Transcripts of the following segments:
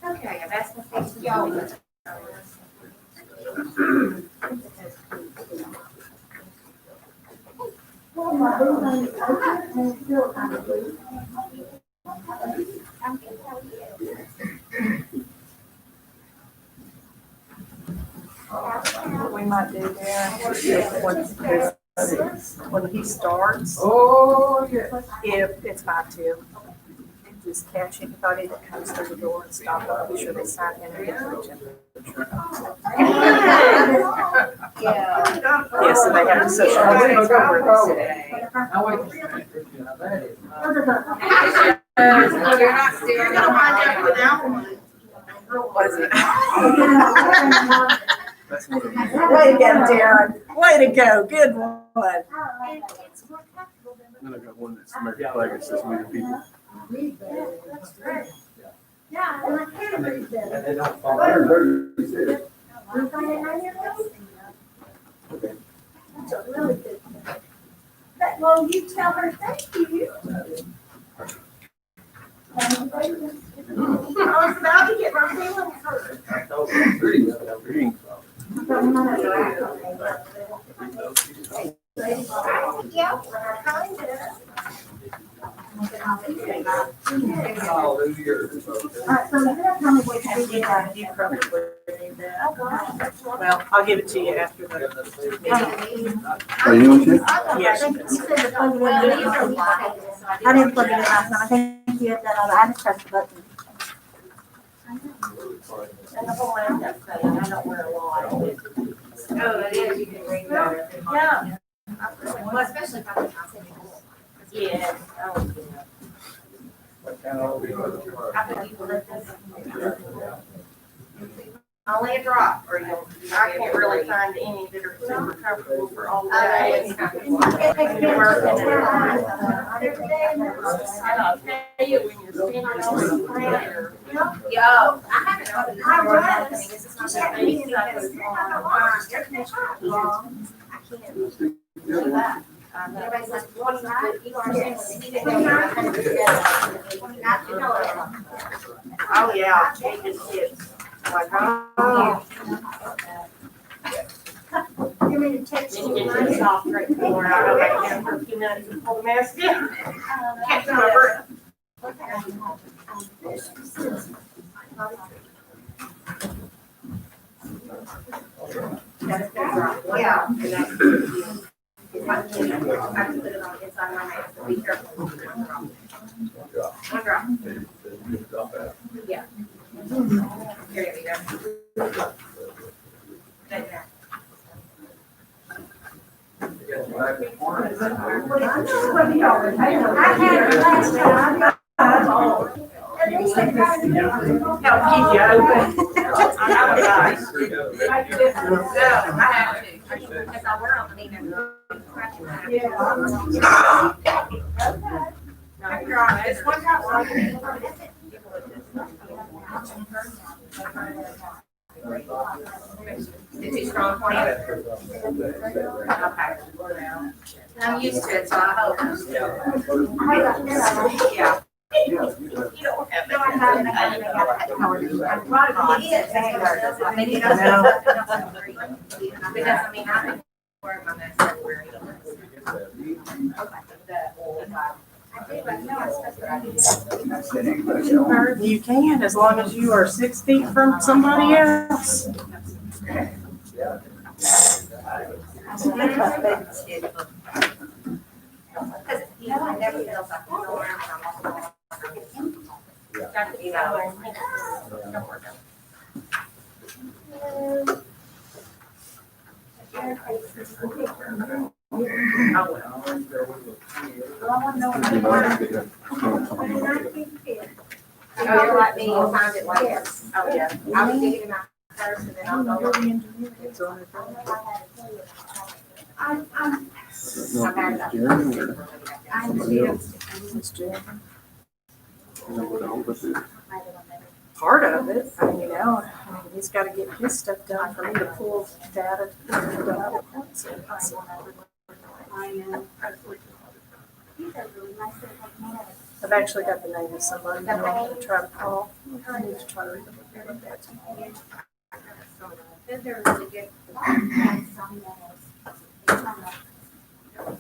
Okay, I've asked my face to y'all. What we might do there is when he starts, Oh, yeah. if it's 5-2, just catch anybody that comes through the door and stop up, be sure they sign in and get their temperature. Yeah. Yes, and they have a social distance where they sit. I wait to see how that is. You're not still. You're gonna find out without one. Was it? That's what it is. Way to go, Darren. Way to go. Good one. Then I got one that's American flag, it says many people. That's great. Yeah, and I can read that. And they don't follow. 136. We find it right here, please. Okay. That's a really good one. But, well, you tell her thank you. I was about to get my feelings hurt. I told you, reading that, I'm reading. Yeah, kind of. Oh, those are yours. Alright, so you're gonna tell me what you did. You probably need that. Well, I'll give it to you after the meeting. Are you on shit? Yes. You said the phone was in. I didn't plug it in last night. I think you had that on. I just pressed the button. And the whole laptop thing, I don't wear a lot. Oh, it is, you can read that. Yeah. Well, especially if I'm in house. Yeah. I think you can let this. Only a drop, or you'll, I can't really find any that are super comfortable for all day. I'll tell you when you're standing on the planet. Yo, I haven't opened the door. I mean, this is not that big. I can't. Everybody's like, 29, you are oh, yeah, it just gets like, oh. You mean to text Then you me? get your soft drink pour out, go back in for a few minutes and pull the mask in. Can't come over. Yeah. And that's- I have to put it on inside my mask, so be careful. One drop. Yeah. Here you go. Take that. I had it last time. At least they tried to do it. Help keep you open. I have a guy. No, I have to. Because I wear them, you know. It's one drop. Is it too strong for you? Okay. I'm used to it, so I hope. Yeah. You don't have No, I haven't. I haven't. I brought it on. I mean, it doesn't. Because, I mean, I've been wearing my mask everywhere. You can, as long as you are 6 feet from somebody else. Because, you know, I never feel like I'm going around. Got to be that way. Don't work out. Oh, well. Oh, you're like me, you found it like this. Oh, yeah. I was digging it out first and then I'll go. It's on it. It's Jim. Part of it, he's gotta get his stuff done for me to pull data. I've actually got the name of somebody that I'm gonna try to call. I need to try to get that to me. They're really good. I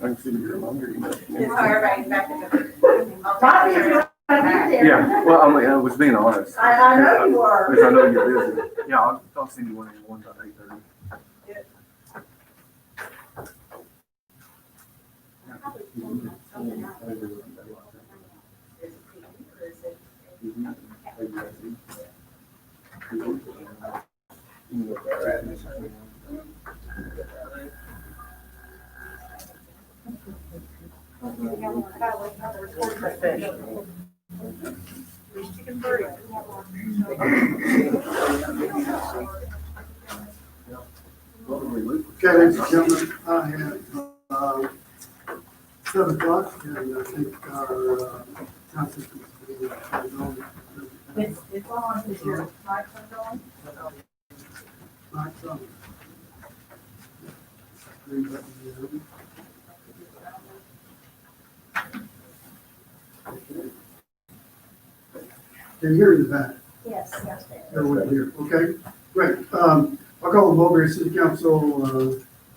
can see your longer. Just so everybody's back in the. Yeah, well, I was being honest. I know you were. Because I know you're busy. Yeah, I'll send you one in one by 8:30. Professional. Okay, ladies and gentlemen, I have, 7 o'clock, and I think our, council is being, It's on, is your microphone on? mic's on. Green button, yeah. Okay. Can you hear in the back? Yes, yes. Everyone here, okay, great. I'll call the Mulberry City Council,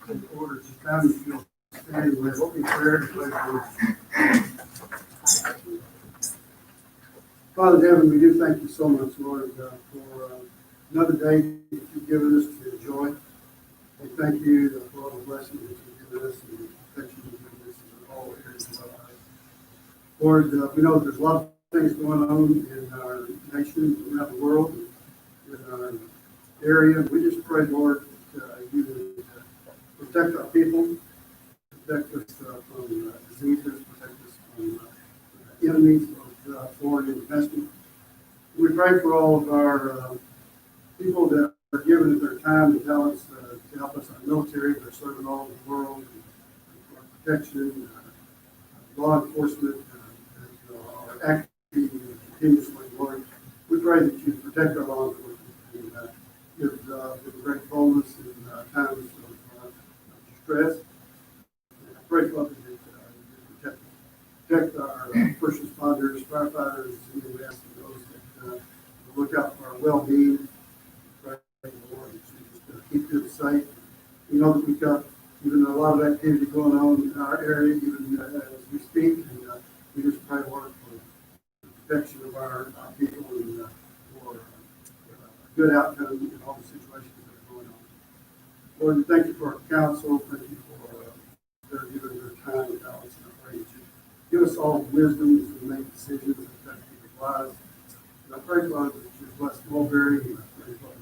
to order to time, if you'll stand with opening prayer and pledge allegiance. Father in heaven, we do thank you so much, Lord, for another day that you've given us to enjoy. We thank you for all the blessings that you've given us and the protection you've given us in all areas of our life. Lord, we know there's a lot of things going on in our nation, around the world, in our area. We just pray, Lord, that you would protect our people, protect us from diseases, protect us from enemies of foreign investment. We pray for all of our people that are giving their time and talents to help us in our military. They're serving all over the world for protection, law enforcement, are acting continuously, Lord. We pray that you protect our law enforcement and give them great boldness in times of stress. And I pray, Father, that you protect our first responders, firefighters, and EMS, and those that look out for our well-being. Pray, Lord, that you just keep them safe. We know that we've got even a lot of activity going on in our area, even as we speak, and we just pray, Lord, for the protection of our people and for a good outcome in all the situations that are going on. Lord, we thank you for our council. Thank you for their giving their time and talents, and I pray that you give us all wisdom as we make decisions and affect people's lives. And I pray, Father, that you bless Mulberry, and I pray, Father,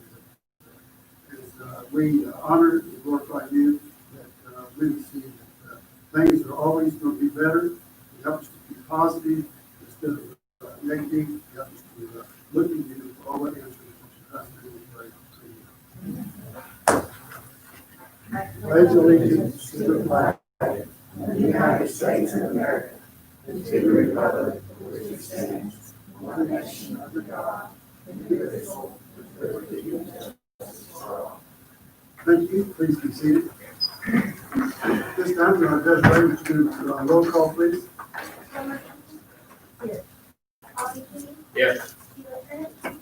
that as we honor and glorify you, that we see that things are always going to be better. You help us to be positive instead of negative. You help us to look at you for all the answers that you have to pledge allegiance to the flag of the United States of America and to the republic for which it stands, one nation under God, indivisible, with liberty and justice for all. Thank you. Please be seated. This time, our Judge to roll call, please. Here. Yes.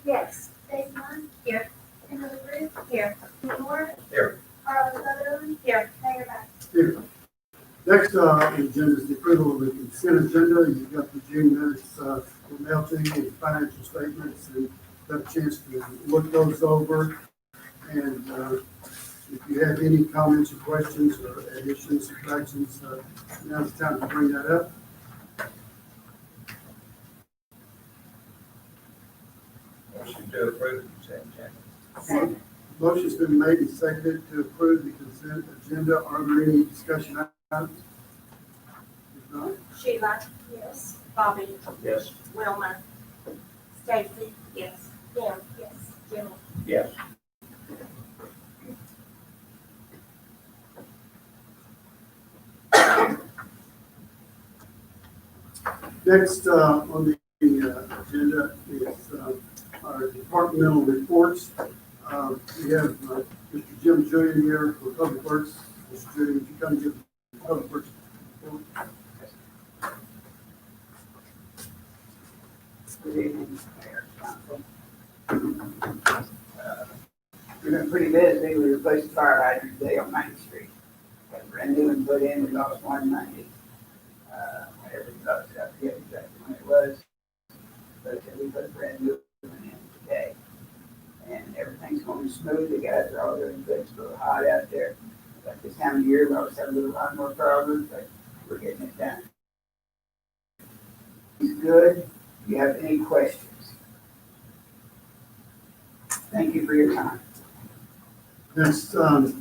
Yes. Dave Munn. Here. Kimberly Bruce. Here. Steve Moore. Here. Carla Sutherland. Here. Mayor Bass. Here. Next on the agenda is the approval of the consent agenda. You've got the June minutes from LT and financial statements, and got a chance to look those over. And if you have any comments or questions or additions or corrections, now's the time to bring that up. Motion to approve the consent agenda. Motion's been made and seconded to approve the consent agenda. Are there any discussion items? If Sheila. Yes. Bobby. Yes. Wilma. Stacy. Yes. Kim. Yes. Jimmy. Yes. Next, on the agenda is our departmental reports. We have Mr. Jim Julian here for Public Works. Mr. Julian, would you come give the Public Works report? Good evening, Mayor, Council. We've been pretty busy. We replaced the fire hydrant today on Main Street. Got a brand new one put in, we lost $190. Whenever we lost it, I forget exactly when it was, but we put a brand new one in today. And everything's going smooth. The guys are all doing good. It's a little hot out there. But this time of year, we always have a lot more problems, but we're getting it done. It's good. Do you have any questions? Thank you for your time. Next, the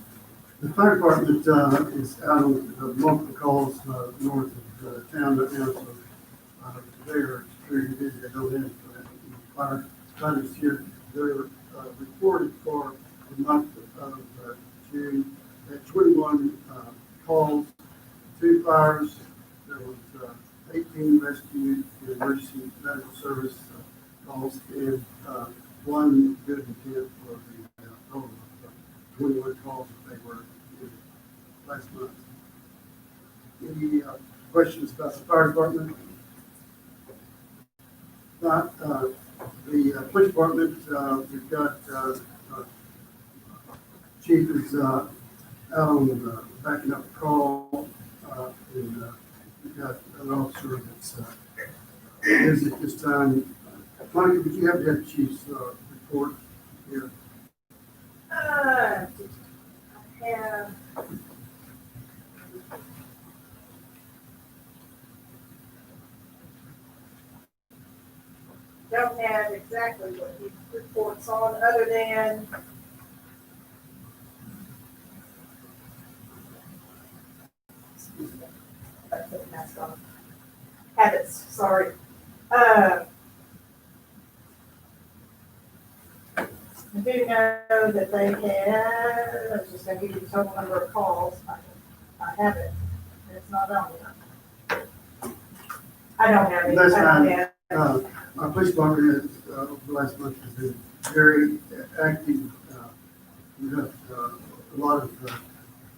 fire department is out on multiple calls north of town right now, so they are very busy. They don't have firefighters here. They're reported for the month of June at 21 calls, 2 fires. There was 18 rescue and emergency medical service calls, and 1 good intent for the total of 21 calls that they were in last month. Any questions about the fire department? Not the police department. We've got chief is out on backing up a call, and we've got an officer that's busy at this time. Monica, would you have the chief's report here? I have. Don't have exactly what he reports on, other than I put the mask on. Habits, sorry. I do know that they had, I was just gonna give you the total number of calls. I have it, and it's not on there. I don't have it. That's I don't fine. have it. Our police department over the last month has been very active. We've got a lot of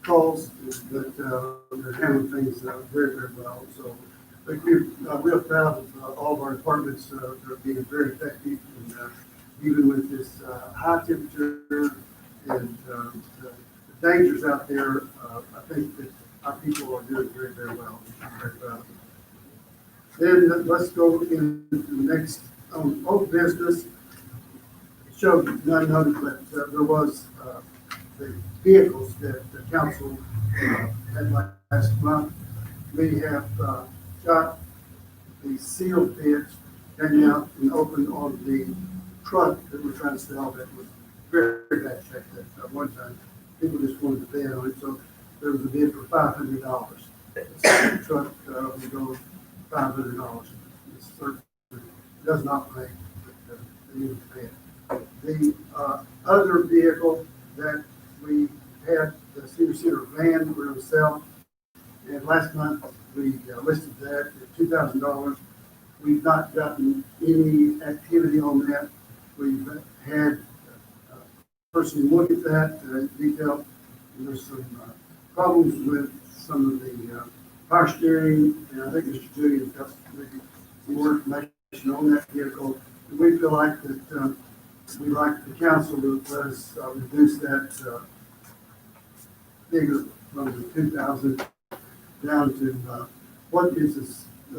calls, but they're handling things very, very well. So I think we're real proud of all of our departments. They're being very effective, and even with this high temperature and the dangers out there, I think that our people are doing very, very well. I'm very proud of them. Then let's go into the next old business. It showed none noted, but there was the vehicles that the council had last month. We have got the sealed bids hanging out and open on the truck that we're trying to sell that was very, very bad shape at one time. People just wanted to bid on it, so there was a bid for $500. The truck will go $500. It certainly does not pay, but they need to pay it. The other vehicle that we had, the senior center van we're going to sell, and last month we listed that at $2,000. We've not gotten any activity on that. We've had a person look at that in detail, and there's some problems with some of the power steering, and I think Mr. Julian's got maybe some more information on that vehicle. And we feel like that we'd like the council to let us reduce that figure from the 2,000 down to what is a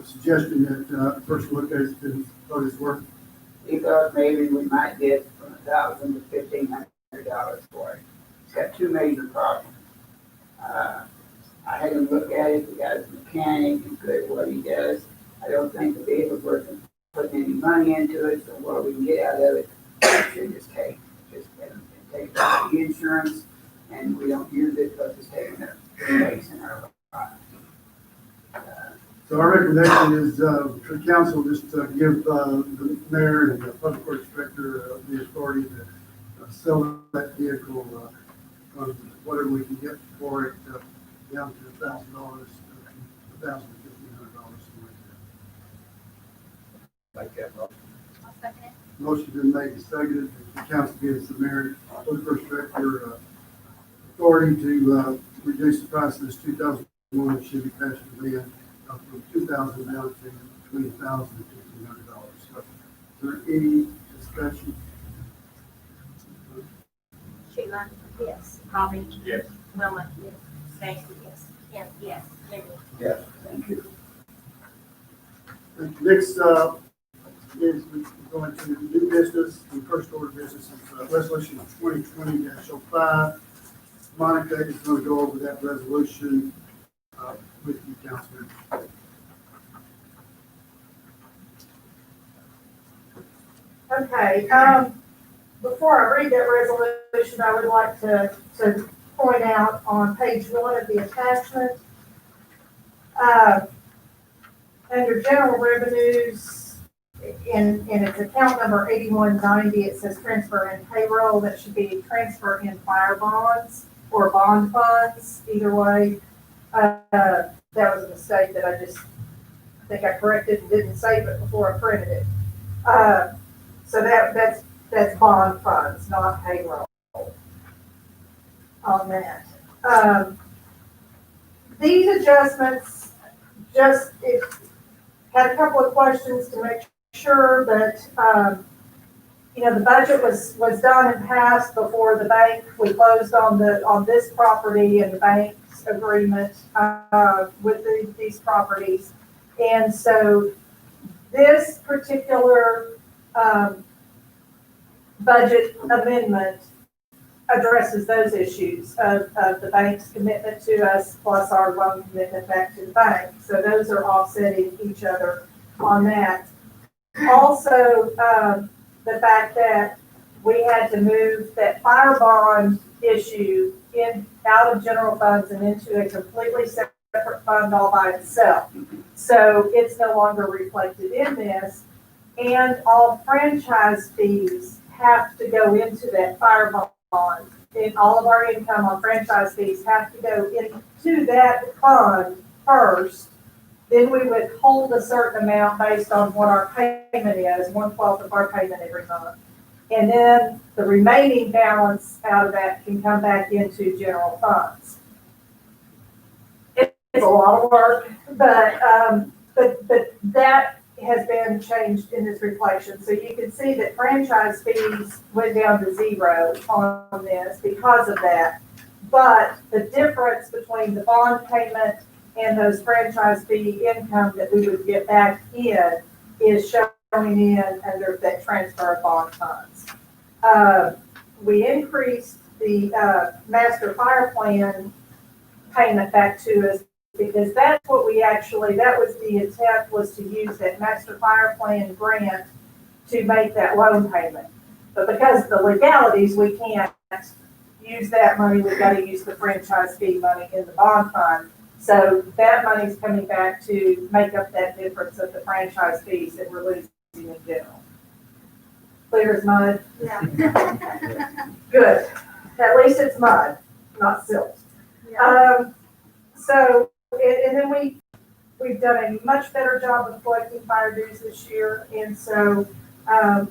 suggestion that the person looked at it thought it's worth. He thought maybe we might get from $1,000 to $1,500 for it. It's got 2 major problems. I had him look at it. The guy's a mechanic. He's good at what he does. I don't think the vehicle's worth putting any money into it. So what we can get out of it, we should just take the insurance, and we don't use it because it's taking up space in our lives. So our recommendation is, for the council, just to give, the mayor and the public works director, the authority to sell that vehicle, on whatever we can get for it, down to $1,000, $1,000 to $1,500, something like that. Make that motion. I'll second it. Motion been made and seconded, the council gives the mayor, public works director, authority to, reduce the price of this 2001 Chevy passenger van from $2,000 down to between $1,000 and $1,500. So, is there any discussion? Sheila? Yes. Bobby? Yes. Wilma? Yes. Stacy? Yes. Kim? Yes. Jimmy? Yes. Thank you. Next, is we go into new business, the first order of business is resolution 2020-05. Monica is going to go over that resolution with you, Councilman. Okay, before I read that resolution, I would like to point out on page 1 of the attachment, under general revenues, in its account number 8190, it says transfer and payroll. That should be transfer in fire bonds or bond funds, either way. That was a mistake that I think I corrected and didn't save it before I printed it. So that's bond funds, not payroll on that. These adjustments had a couple of questions to make sure that, the budget was done and passed before the bank. We closed on this property and the bank's agreement, with these properties. And so this particular, budget amendment addresses those issues of the bank's commitment to us plus our loan commitment back to the bank. So those are offsetting each other on that. Also, the fact that we had to move that fire bond issue out of general funds and into a completely separate fund all by itself. So it's no longer reflected in this. And all franchise fees have to go into that fire bond. And all of our income on franchise fees have to go into that fund first. Then we withhold a certain amount based on what our payment is, 1/12 of our payment every month. And then the remaining balance out of that can come back into general funds. It's a lot of work, but that has been changed in this reflection. So you can see that franchise fees went down to 0 on this because of that. But the difference between the bond payment and those franchise fee income that we would get back in is showing in under that transfer of bond funds. We increased the master fire plan payment back to us because that's what that was the intent, was to use that master fire plan grant to make that loan payment. But because of the legalities, we can't use that money. We've got to use the franchise fee money in the bond fund. So that money's coming back to make up that difference of the franchise fees that we're losing in general. Clear as mud? Yeah. Good. At least it's mud, not silt. And then we've done a much better job of collecting fire dues this year. And so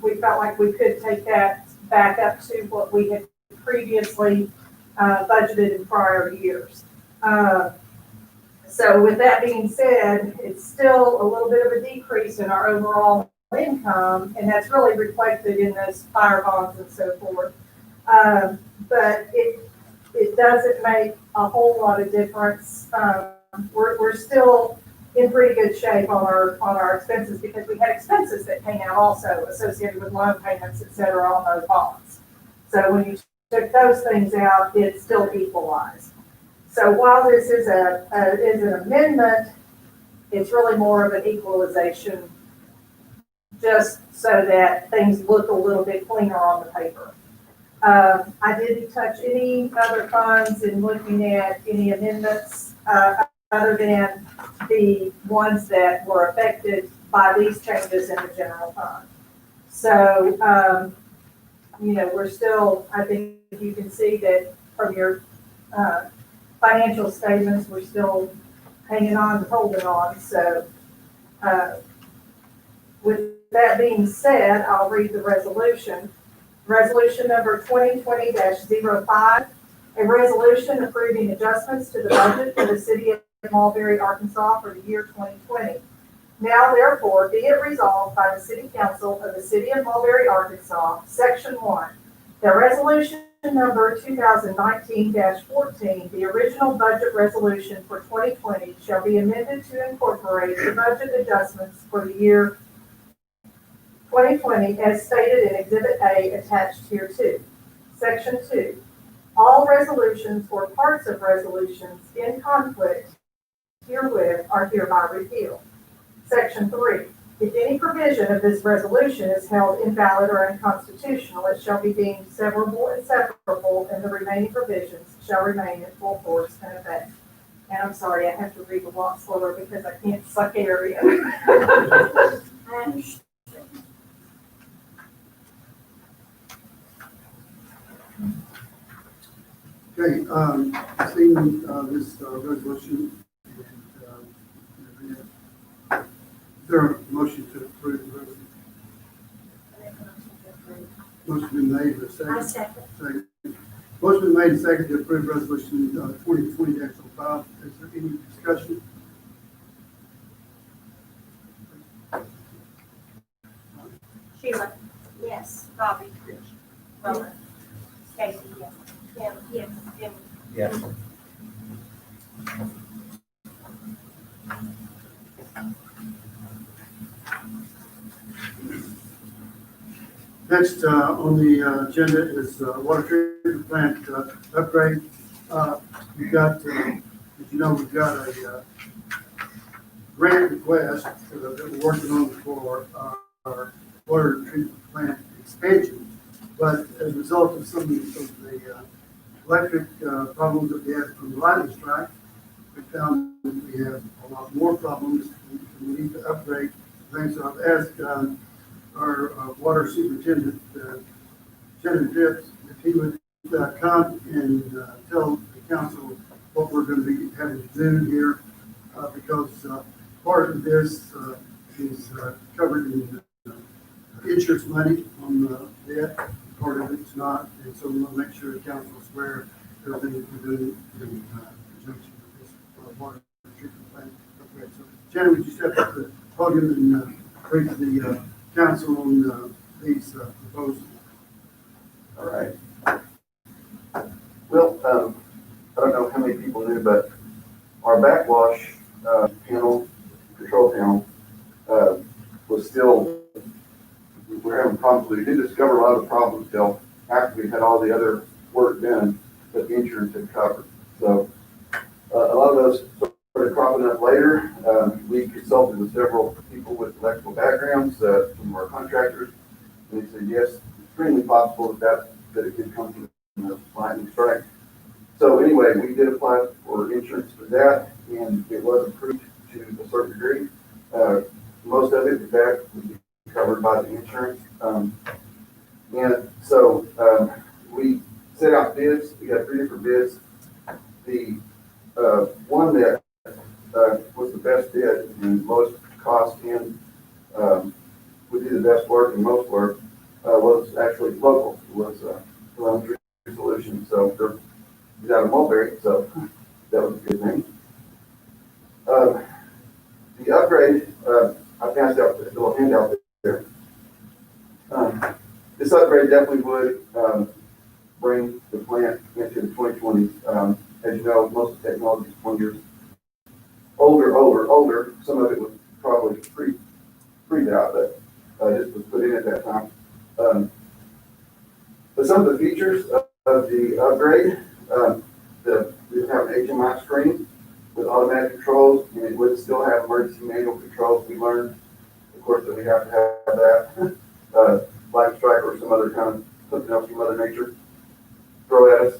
we felt like we could take that back up to what we had previously budgeted in prior years. So with that being said, it's still a little bit of a decrease in our overall income, and that's really reflected in those fire bonds and so forth. But it doesn't make a whole lot of difference. We're still in pretty good shape on our expenses because we had expenses that came out also associated with loan payments, et cetera, on those bonds. So when you took those things out, it still equalized. So while this is an amendment, it's really more of an equalization, just so that things look a little bit cleaner on the paper. I didn't touch any other funds in looking at any amendments, other than the ones that were affected by these changes in the general fund. So, we're still, I think you can see that from your, financial statements, we're still hanging on and holding on. So, with that being said, I'll read the resolution. Resolution number 2020-05, a resolution approving adjustments to the budget for the city of Mulberry, Arkansas for the year 2020. Now therefore be it resolved by the City Council of the City of Mulberry, Arkansas, Section 1, that resolution number 2019-14, the original budget resolution for 2020 shall be amended to incorporate the budget adjustments for the year 2020 as stated in Exhibit A attached here to. Section 2, all resolutions or parts of resolutions in conflict herewith are hereby repealed. Section 3, if any provision of this resolution is held invalid or unconstitutional, it shall be deemed severable and separable, and the remaining provisions shall remain in full force and effect. And I'm sorry, I have to read a lot slower because I can't suck air in. Okay, seeing this resolution, and is there a motion to approve the resolution? Motion been made, but I second. second. Second. Motion been made and second to approve resolution 2020-05. Is there any discussion? Sheila, Yes. Bobby, Rona, Stacy, yes. Kim, yes. Jim, Yes. Next on the agenda is water treatment plant upgrade. We've got, as you know, we've got a grant request that we're working on for our water treatment plant expansion. But as a result of some of the electric problems that we had from the lightning strike, we found that we have a lot more problems. We need to upgrade things. So I've asked our water superintendent, Shannon Phipps, if he would come and tell the council what we're going to be having to do here, because part of this is covered in insurance money on the debt, part of it's not, and so we want to make sure the council is aware of everything that we're doing in conjunction with this water treatment plant upgrade. So, Shannon, would you step up to the podium and brief the council on these proposals? All right. Well, I don't know how many people knew, but our backwash panel, control panel, was still, we're having problems. We did discover a lot of the problems still after we had all the other work done that the insurance had covered. So a lot of those started cropping up later. We consulted with several people with electrical backgrounds, some of our contractors, and they said, yes, it's extremely possible that it could come from the lightning strike. So anyway, we did apply for insurance for that, and it was approved to a certain degree. Most of it, in fact, would be covered by the insurance. And so we set out bids. We got 3 different bids. The one that was the best bid and most cost and would do the best work and most work was actually local. It was Mulberry Solution. So he's out of Mulberry, so that was a good thing. The upgrade, I passed out the little handout there. This upgrade definitely would bring the plant into the 2020s. As you know, most of the technology is 20 years older. Some of it was probably pre that, but this was put in at that time. But some of the features of the upgrade, we would have an HMI screen with automatic controls, and it would still have emergency manual controls. We learned, of course, that we have to have that. Lightning strike or some other kind of something else from Mother Nature throw at us.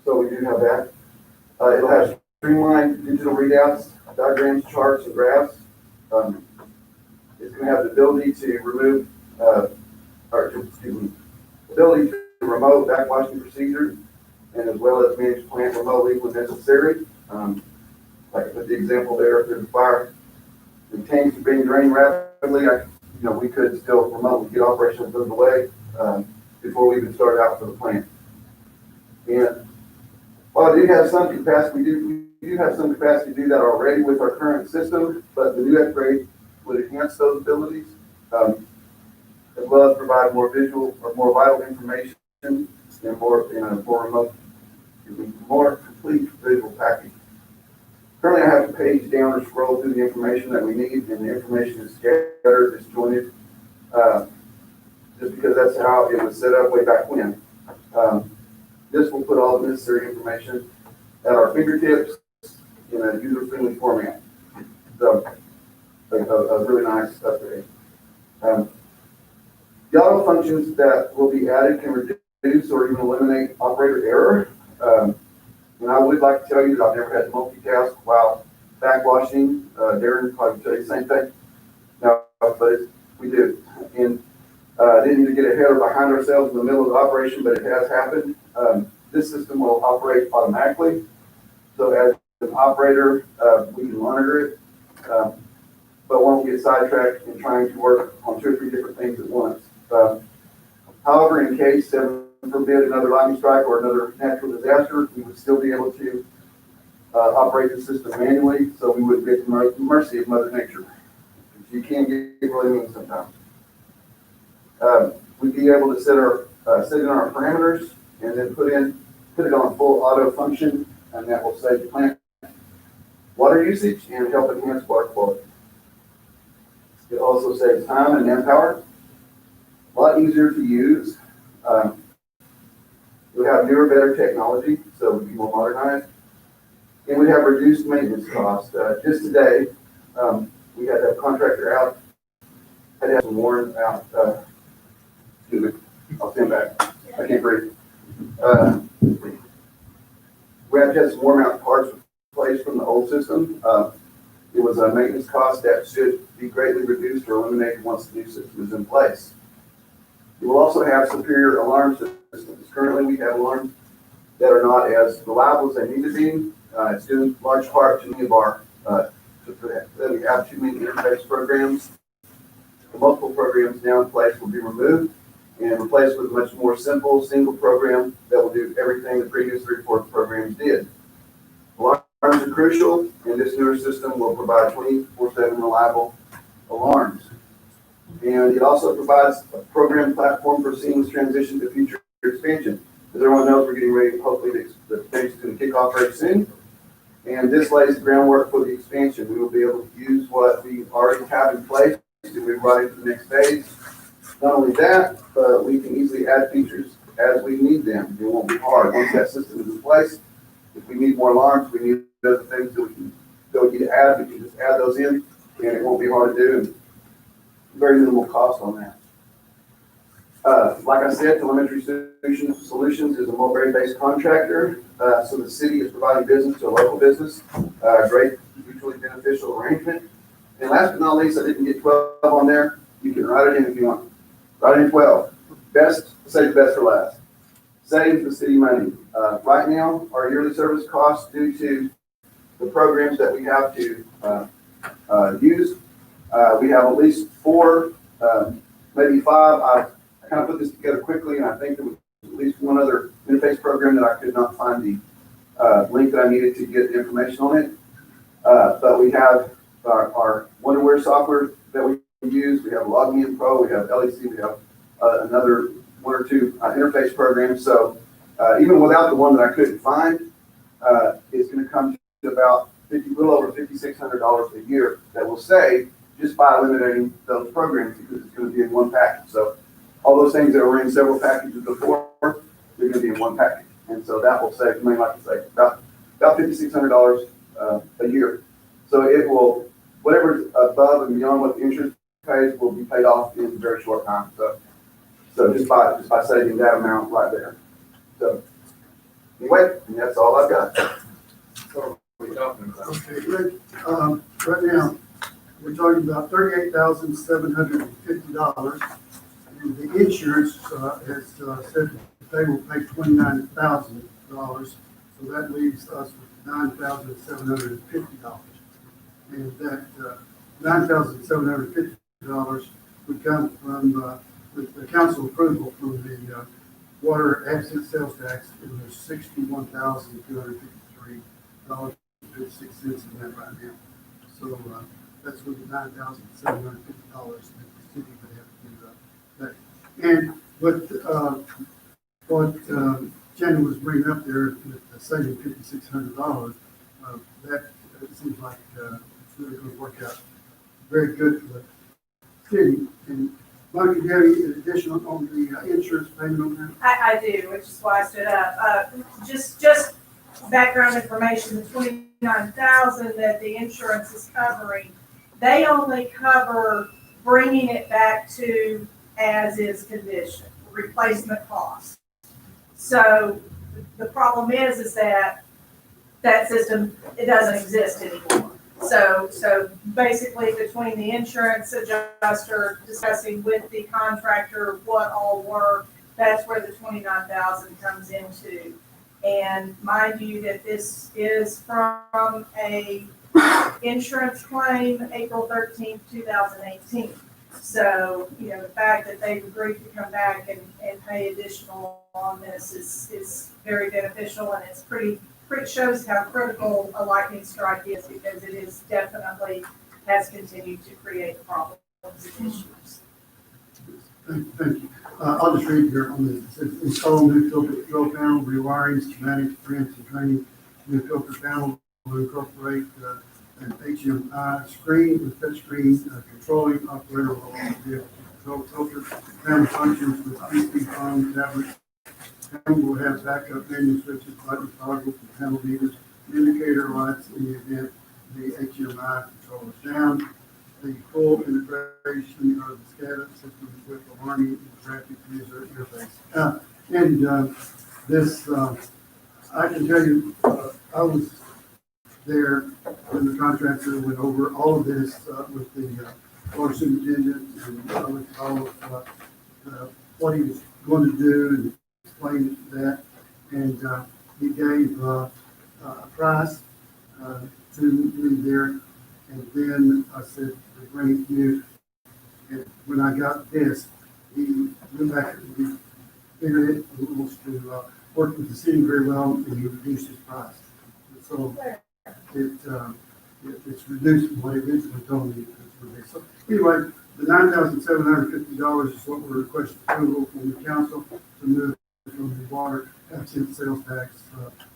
So we do have that. It'll have streamlined digital digital readouts, diagrams, charts, and graphs. It's going to have the ability to remove, ability to remote backwashing procedures, and as well as manage plant remotely when necessary. Like I put the example there, if there's a fire, the tanks are being drained rapidly, we could still remotely get operations underway before we even start out for the plant. And while I do have some capacity, we do have some capacity to do that already with our current system, but the new upgrade would enhance those abilities, as well as provide more visual or more vital information and more complete visual package. Currently, I have to page down or scroll through the information that we need, and the information is scattered, disjointed, just because that's how it was set up way back when. This will put all the necessary information at our fingertips in a user-friendly format. So, a really nice upgrade. The auto functions that will be added can reduce or even eliminate operator error. And I would like to tell you that I've never had to multitask while backwashing. Darren probably tell you the same thing. No, but we do. And didn't need to get ahead or behind ourselves in the middle of the operation, but it has happened. This system will operate automatically. So as an operator, we can monitor it, but won't get sidetracked in trying to work on 2 or 3 different things at once. However, in case, heaven forbid, another lightning strike or another natural disaster, we would still be able to operate the system manually, so we wouldn't get to the mercy of Mother Nature. You can get really mean sometimes. We'd be able to set in our parameters and then put it on full auto function, and that will save plant water usage and help enhance water quality. It also saves time and manpower. A lot easier to use. We have newer, better technology, so we'd be more modernized. And we have reduced maintenance costs. Just today, we had a contractor out, had to have some worn out, excuse me, I'll stand back. I can't breathe. We had to have some worn out parts replaced from the old system. It was a maintenance cost that should be greatly reduced or eliminated once the new system is in place. We will also have superior alarm systems. Currently, we have alarms that are not as reliable as they need to be. It's due in large part to many of our, that we have too many interface programs. The multiple programs now in place will be removed and replaced with a much more simple single program that will do everything the previous 3 or 4 programs did. Alarms are crucial, and this newer system will provide 24/7 reliable alarms. And it also provides a program platform for seamless transition to future expansion. As everyone knows, we're getting ready, hopefully the expansion is going to kick off very soon. And this lays the groundwork for the expansion. We will be able to use what we already have in place to move right into the next phase. Not only that, but we can easily add features as we need them. It won't be hard. Once that system is in place, if we need more alarms, we need other things that we need to add, we can just add those in, and it won't be hard to do, and very minimal cost on that. Like I said, Telemetry Solutions is a Mulberry-based contractor, so the city is providing business to a local business, great mutually beneficial arrangement. And last but not least, I didn't get 12 on there. You can write it in if you want. Write in 12. Save the best for last. Saves the city money. Right now, our yearly service costs due to the programs that we have to use, we have at least 4, maybe 5. I kind of put this together quickly, and I think there was at least one other interface program that I could not find the link that I needed to get the information on it. But we have our Wonderware software that we use. We have LogMeIn Pro. We have LEC. We have another 1 or 2 interface programs. So even without the one that I couldn't find, it's going to come to about a little over $5,600 a year that we'll save just by eliminating those programs, because it's going to be in one package. So all those things that were in several packages before, they're going to be in one package. And so that will save, like I say, about $5,600 a year. So it will, whatever's above and beyond what the insurance pays will be paid off in a very short time. So just by saving that amount right there. So anyway, and that's all I've got. So, talking about? Okay, Rick, right now, we're talking about $38,750. And the insurance, has, said that they will pay $29,000. So that leaves us with $9,750. And that, $9,750 would come from, with the council approval from the, water asset sales tax, and there's $61,253.56 in that right now. So, that's with the $9,750 that the city would have to pay. And what Jenny was bringing up there with the saving $5,600, that it seems like, it's really going to work out very good for the city. And Monica, do you have any additional on the insurance payment on that? I do, which is why I stood up. Just background information, the 29,000 that the insurance is covering, they only cover bringing it back to as-is condition, replacement cost. So the problem is that system, it doesn't exist anymore. So basically between the insurance adjuster discussing with the contractor what all work, that's where the 29,000 comes into. And mind you that this is from a insurance claim, April 13th, 2018. So, the fact that they've agreed to come back and pay additional on this is very beneficial, and it's pretty shows how critical a lightning strike is, because it is definitely has continued to create problems and issues. Thank you. I'll just read here on this. It says install new filter control panel, rewiring, schematics, prints, and training. New filter panel will incorporate an HMI screen with touch screen controlling operator will also be able to control filter panel functions with PC phone tablets. Panel will have backup menu switches, button toggles, and panel meters, indicator lights in the event the HMI control is down. The full integration of the SCADA system with alarming interactive user interface. I can tell you, I was there when the contractor went over all of this with the water superintendent, and with all of what he was going to do, and explained that. And he gave a price to me there. And then I said, "We're bringing you." And when I got this, he went back and he figured it wants to work with the city very well, and he reduced his price. And so it's reduced from what he originally told me it would be. So anyway, the $9,750 is what we're requesting approval from the council to move from the water asset sales tax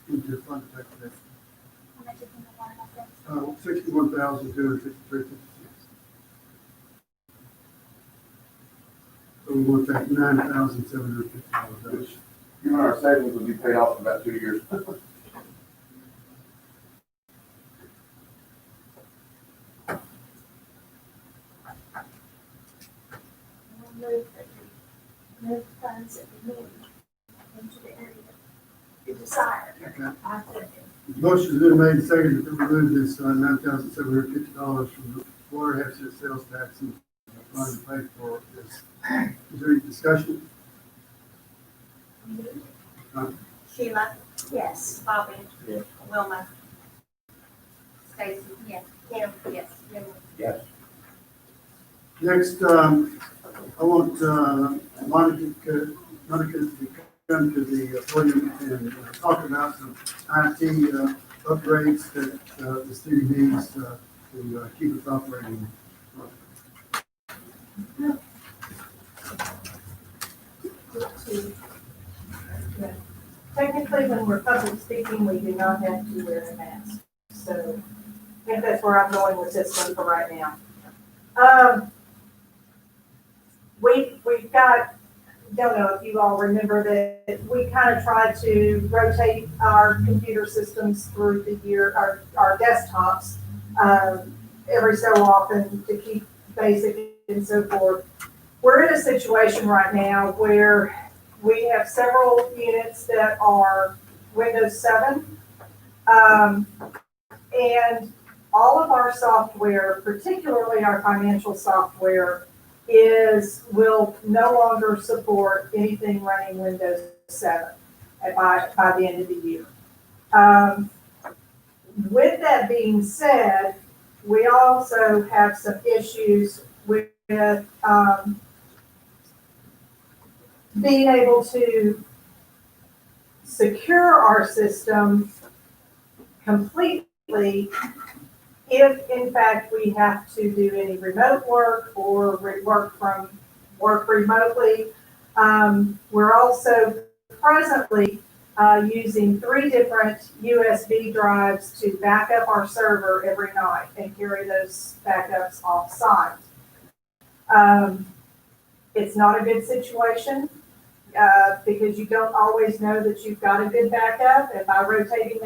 into fund effective. $61,253.56. So we want that $9,750. Even our savings will be paid off in about 2 years. Move funds that we need into the area to desire. Okay. I think Motion's been made and seconded to remove this $9,750 from the water asset sales tax and fund to pay for this. Is there any discussion? Sheila, yes. Bobby. Yes. Wilma. Stacy. Yes. Kim. Yes. Jim. Yes. Next, I want Monica to come to the podium and talk about some IT upgrades that the city needs to keep us operating. Technically, when we're public speaking, we do not have to wear a mask. So I think that's where I'm going with this one for right now. We've got, don't know if you all remember that we kind of tried to rotate our computer systems through the year, our desktops, every so often to keep basic and so forth. We're in a situation right now where we have several units that are Windows 7. And all of our software, particularly our financial software, will no longer support anything running Windows 7 by the end of the year. With that being said, we also have some issues with being able to secure our system completely if in fact we have to do any remote work or work remotely. We're also presently using 3 different USB drives to back up our server every night and carry those backups off site. It's not a good situation because you don't always know that you've got a good backup, and by rotating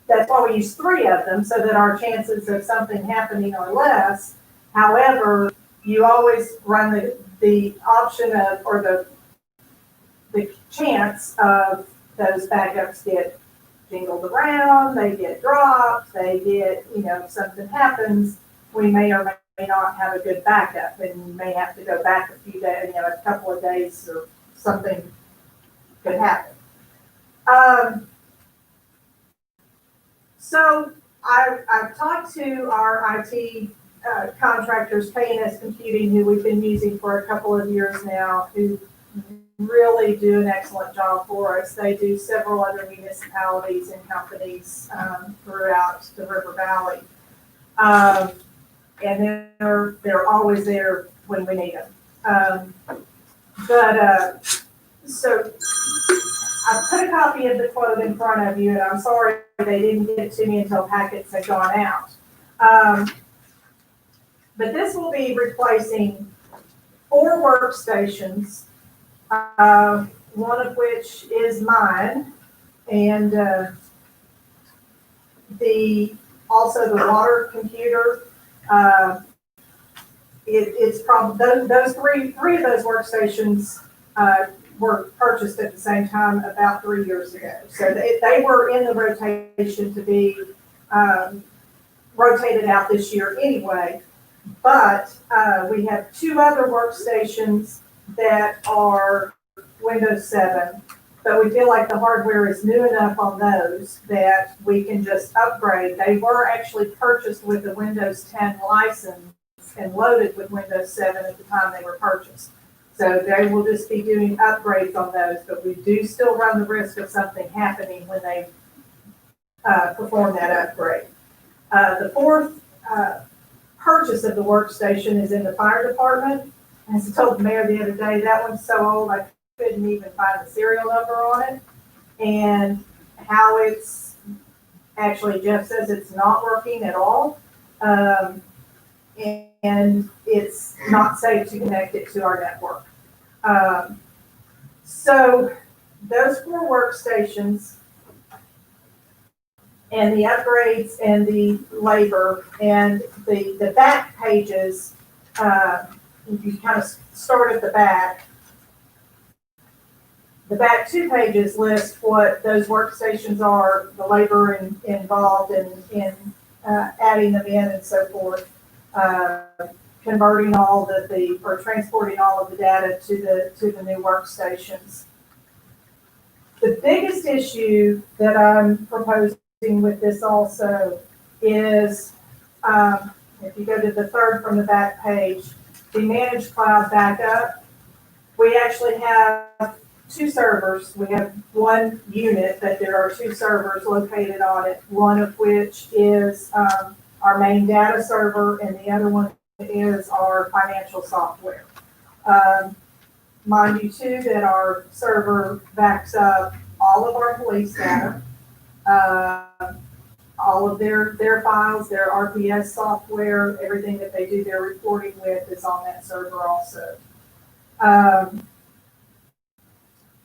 that's why we use 3 of them, so that our chances of something happening are less. However, you always run the option of, or the chance of those backups get jingled around, they get dropped, they get, if something happens, we may or may not have a good backup, and you may have to go back a few days, a couple of days, or something could happen. So I've talked to our IT contractors, K&S Computing, who we've been using for a couple of years now, who really do an excellent job for us. They do several other municipalities and companies throughout the River Valley. And they're always there when we need them. So I put a copy of the quote in front of you, and I'm sorry they didn't get it to me until packets had gone out. But this will be replacing 4 workstations, one of which is mine, and also the water computer. It's probably those three of those workstations were purchased at the same time about 3 years ago. So they were in the rotation to be rotated out this year anyway. But we have 2 other workstations that are Windows 7, but we feel like the hardware is new enough on those that we can just upgrade. They were actually purchased with the Windows 10 license and loaded with Windows 7 at the time they were purchased. So they will just be doing upgrades on those, but we do still run the risk of something happening when they perform that upgrade. The 4th purchase of the workstation is in the fire department. As I told the mayor the other day, that one's so old I couldn't even find the serial number on it. And how it's actually, Jeff says it's not working at all. And it's not safe to connect it to our network. So those 4 workstations and the upgrades and the labor and the back pages, if you kind of start at the back 2 pages list what those workstations are, the labor involved in adding them in and so forth. Converting or transporting all of the data to the new workstations. The biggest issue that I'm proposing with this also is, if you go to the 3rd from the back page, the managed cloud backup. We actually have 2 servers. We have 1 unit, but there are 2 servers located on it, one of which is our main data server, and the other one is our financial software. Mind you too that our server backs up all of our police data, all of their files, their RPS software, everything that they do their reporting with is on that server also.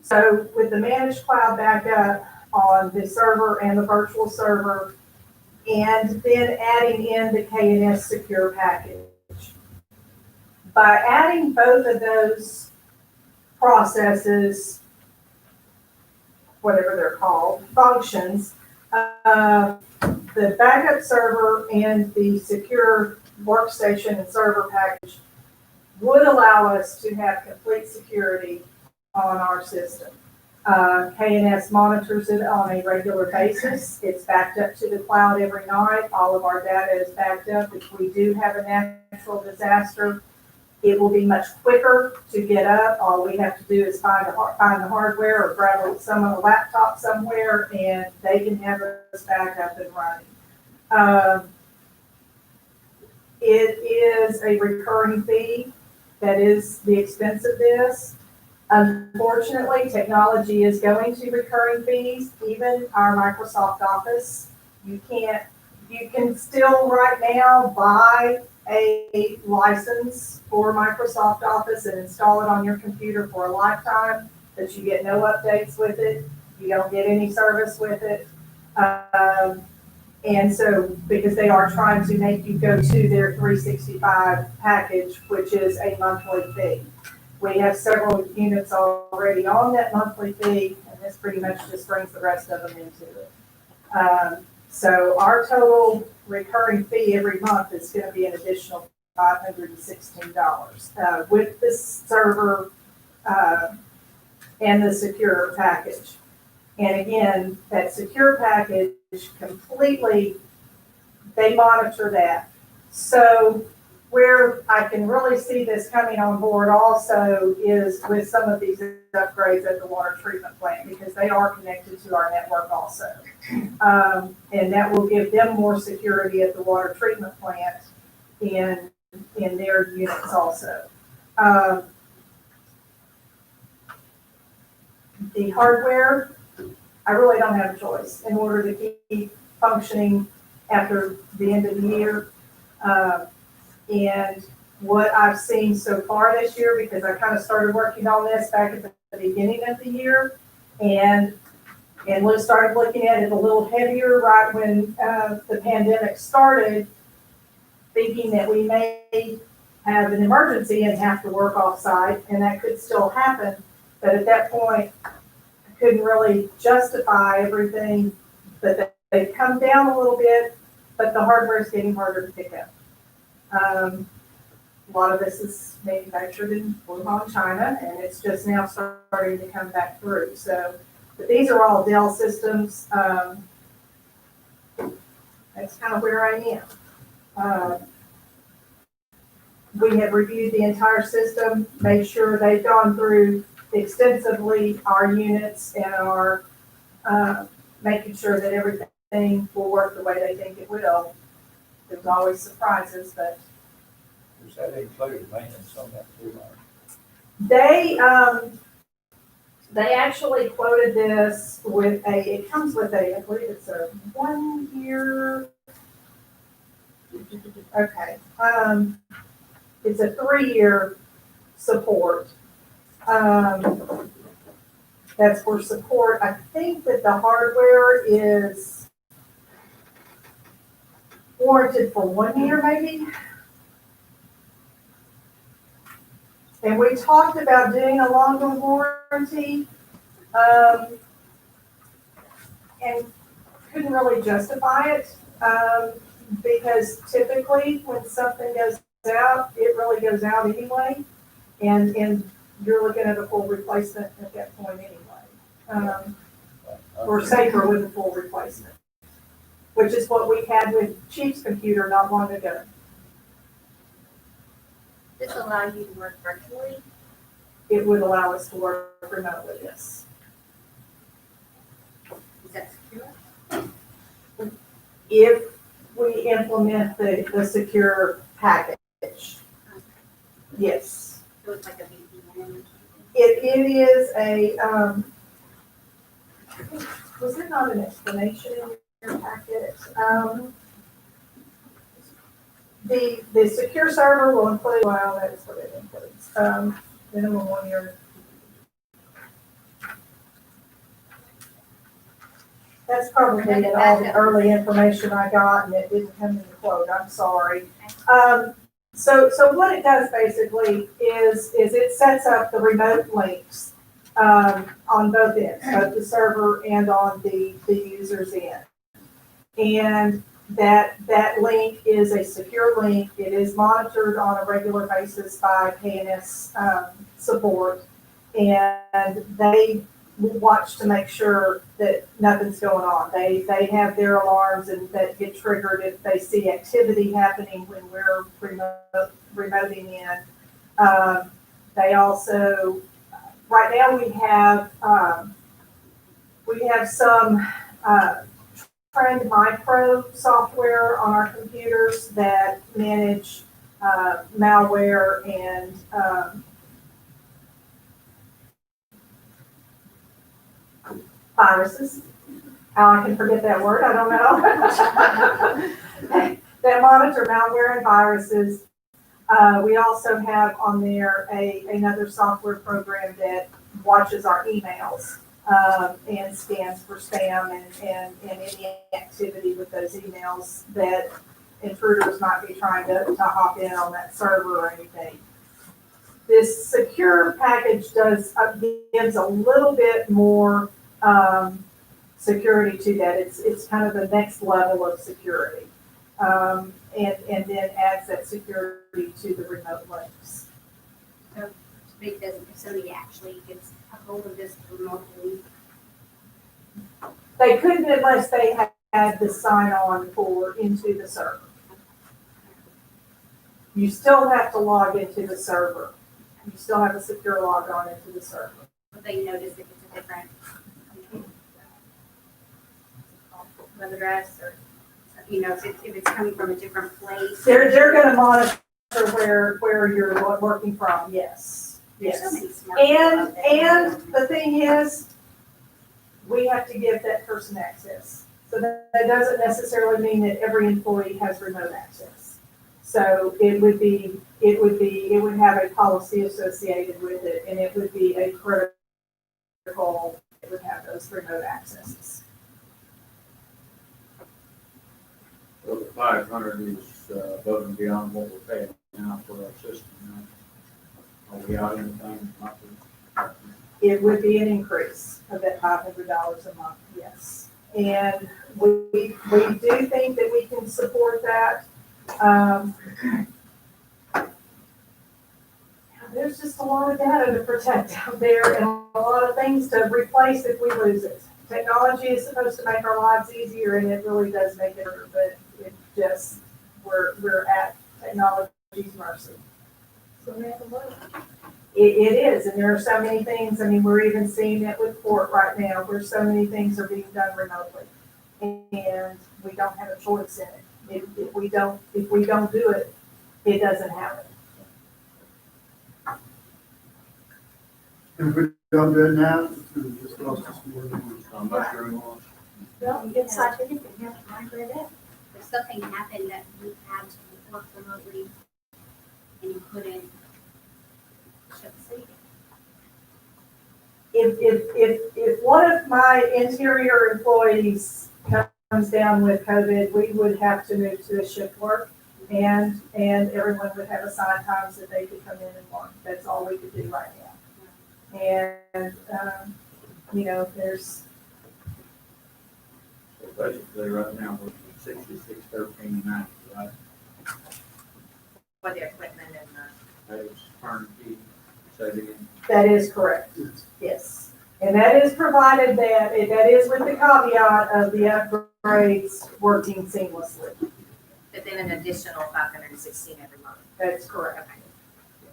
So with the managed cloud backup on the server and the virtual server, and then adding in the K&S secure package. By adding both of those processes, whatever they're called, functions, The backup server and the secure workstation and server package would allow us to have complete security on our system. K&S monitors it on a regular basis. It's backed up to the cloud every night. All of our data is backed up. If we do have a natural disaster, it will be much quicker to get up. All we have to do is find the hardware or grab a laptop somewhere, and they can have us back up and running. It is a recurring fee. That is the expense of this. Unfortunately, technology is going to recurring fees, even our Microsoft Office. You can still right now buy a license for Microsoft Office and install it on your computer for a lifetime, but you get no updates with it. You don't get any service with it. And so, because they are trying to make you go to their 365 package, which is a monthly fee. We have several units already on that monthly fee, and this pretty much just brings the rest of them into it. So our total recurring fee every month is going to be an additional $516 with this server and the secure package. And again, that secure package completely, they monitor that. So where I can really see this coming on board also is with some of these upgrades at the water treatment plant, because they are connected to our network also. And that will give them more security at the water treatment plant in their units also. The hardware, I really don't have a choice in order to keep functioning after the end of the year. And what I've seen so far this year, because I kind of started working on this back at the beginning of the year, and we started looking at it a little heavier right when the pandemic started, thinking that we may have an emergency and have to work off-site, and that could still happen. But at that point, I couldn't really justify everything, but they've come down a little bit, but the hardware is getting harder to pick up. A lot of this is manufactured in Wuhan, China, and it's just now starting to come back through. So, but these are all Dell systems. That's kind of where I am. We have reviewed the entire system, made sure they've gone through extensively our units and are making sure that everything will work the way they think it will. There's always surprises, but Does that include maintenance on that too? they actually quoted this with it comes with I believe it's a 1 year. Okay. It's a 3-year support. That's for support. I think that the hardware is warranted for 1 year maybe. And we talked about doing a longer warranty, and couldn't really justify it, because typically when something goes out, it really goes out anyway, and you're looking at a full replacement at that point anyway. Or safer with a full replacement, which is what we had with Chief's computer not long ago. This allow you to work virtually? It would allow us to work remotely, yes. Is that secure? If we implement the secure package, yes. So it's like a VPN? It is a, was it not an explanation in your packet? The secure server will include, well, that is what it includes, minimum 1 year. That's probably all the early information I got, and it didn't come in the quote, I'm sorry. So what it does basically is it sets up the remote links on both ends, both the server and on the user's end. And that link is a secure link. It is monitored on a regular basis by KNS support. And they watch to make sure that nothing's going on. They have their alarms and that get triggered if they see activity happening when we're remoting in. They also, right now we have some Trend Micro software on our computers that manage malware and viruses. How I can forget that word, I don't know. That monitor malware and viruses. We also have on there another software program that watches our emails and scans for spam and any activity with those emails that intruders might be trying to hop in on that server or anything. This secure package gives a little bit more security to that. It's kind of the next level of security. And then adds that security to the remote links. So because if somebody actually gets a hold of this remotely, They couldn't unless they had the sign-on for into the server. You still have to log into the server. You still have a secure log on into the server. but they notice if it's a different web address or, if it's coming from a different place. They're gonna monitor where you're working from, yes, There's so yes. many smart people out there. And the thing is, we have to give that person access. So that doesn't necessarily mean that every employee has remote access. So it would have a policy associated with it, and it would be a critical, it would have those remote accesses. Well, the 500 is above and beyond what we're paying now for our system. Are we out anything monthly? It would be an increase of that $500 a month, yes. And we do think that we can support that. There's just a lot of data to protect out there and a lot of things to replace if we lose it. Technology is supposed to make our lives easier, and it really does make it harder, but it just, we're at technology's mercy. So we have to look. It is, and there are so many things, we're even seeing it with court right now, where so many things are being done remotely. And we don't have a choice in it. If we don't do it, it doesn't happen. And if we don't do it now, it's gonna just cost us more money. How much are we on? No, it's like, If something happened that you had to work remotely and you couldn't shut the city. if one of my interior employees comes down with COVID, we would have to move to a shift work, and everyone would have assigned times that they could come in and work. That's all we could do right now. And, there's, So basically, right now, we're 6613.90, right? For the equipment and That is turnkey, say it again. that is correct, Yes. yes. And that is provided that is with the caveat of the upgrades working seamlessly. but then an additional 516 every month. That's correct.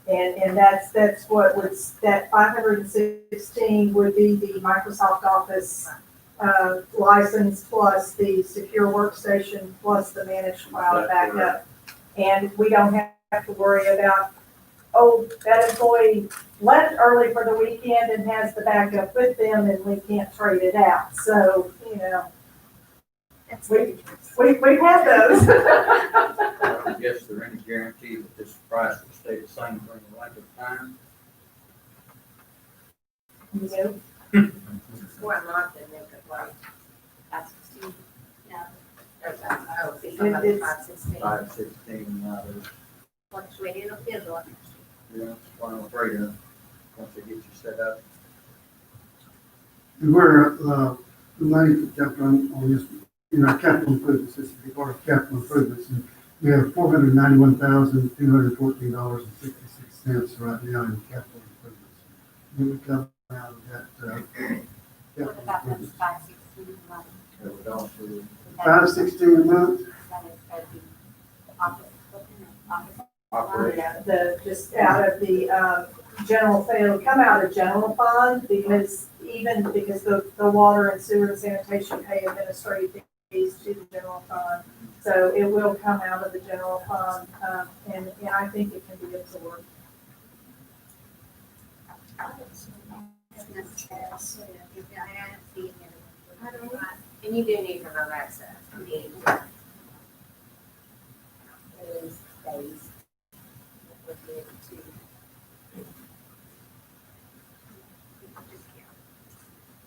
And that's what was, that 516 would be the Microsoft Office license plus the secure workstation plus the managed cloud backup. And we don't have to worry about, that employee left early for the weekend and has the backup with them and we can't trade it out. So, we've had those. I don't guess there any guarantee that this price will stay the same for the length of time. For a month and then could like 516. Yeah. I would see somebody It's- 516. 516 now, Fluctuated, it'll go up. that's what I'm afraid of, once they get you set up. And we're, the money to jump on this in our capital improvements, this would be part of capital improvements. And we have $491,214.66 right now in capital improvements. It would come out of that, What capital about those improvements. 516 months? It would also, $516 a month? That is at the office, office. operate. Yeah, just out of the, general, it'll come out of general fund because the water and sewer and sanitation pay administrative fees to the general fund. So it will come out of the general fund, and yeah, I think it can be absorbed. And you do need remote access. Those days.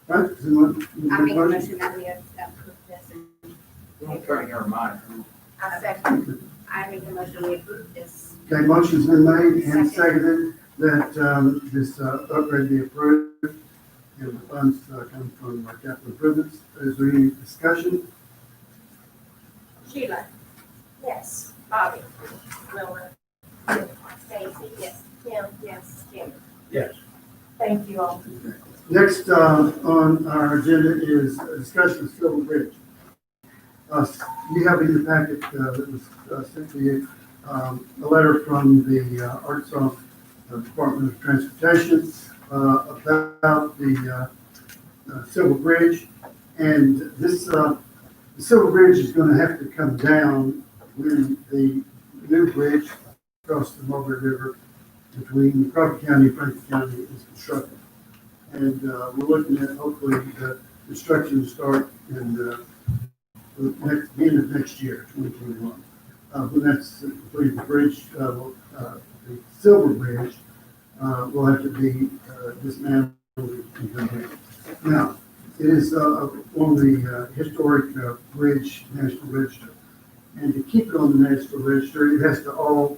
Right? Does anyone- I make a motion that we approve this. Don't turn your mind. I second. I make a motion we approve this. Okay, motion's been made and seconded that, this, upgrade be approved. And the funds, come from our capital improvements. Is there any discussion? Sheila, Yes. Bobby, Wilmer, Stacy, yes. Kim, yes, Jim. Yes. Thank you all. Next, on our agenda is a discussion of Silver Bridge. You have in the packet, that was, sent to you, a letter from the, Arkansas Department of Transportation, about the, Silver Bridge. And this, the Silver Bridge is gonna have to come down when the new bridge across the Mulberry River between Crawford County and Franklin County is constructed. And, we're looking at hopefully the construction to start in the end of next year, 2021. When that's completed, the bridge, the Silver Bridge, will have to be dismantled and completed. Now, it is on the historic bridge, National Register. And to keep it on the National Register, it has to all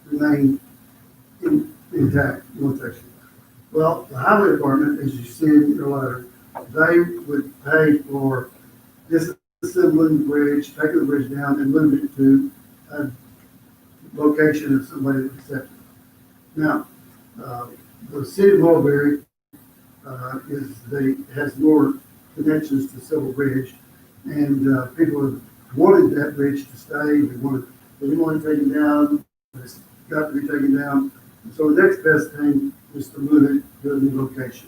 remain intact, one section. Well, the highway department, as you see in your letter, they would pay for disassembling the bridge, taking the bridge down and moving it to a location of somebody that accepts it. Now, the city of Mulberry, has more connections to Silver Bridge, and, people have wanted that bridge to stay, they didn't want it taken down, it's got to be taken down. And so the next best thing is to move it to a new location.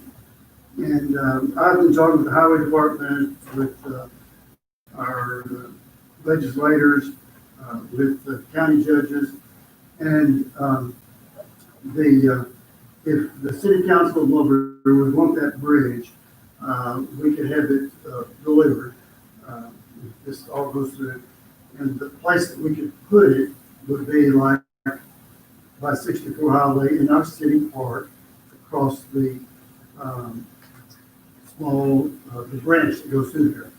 And, I've been talking with the highway department, with, our legislators, with the county judges, and, if the city council of Mulberry would want that bridge, we could have it, delivered. This all goes through, and the place that we could put it would be like by 64 Highway in our city park, across the, the branch that goes through there.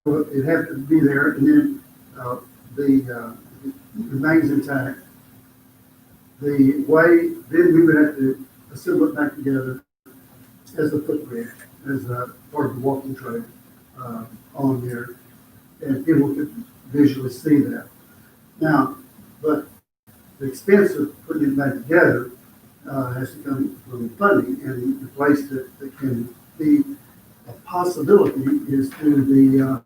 So it'd have to be there, and then, it remains intact. The way, then we would have to assemble it back together as a footbridge, as a part of the walking trail, on there, and people could visually see that. Now, but the expense of putting it back together, has to come from funding, and the place that can be a possibility is through the,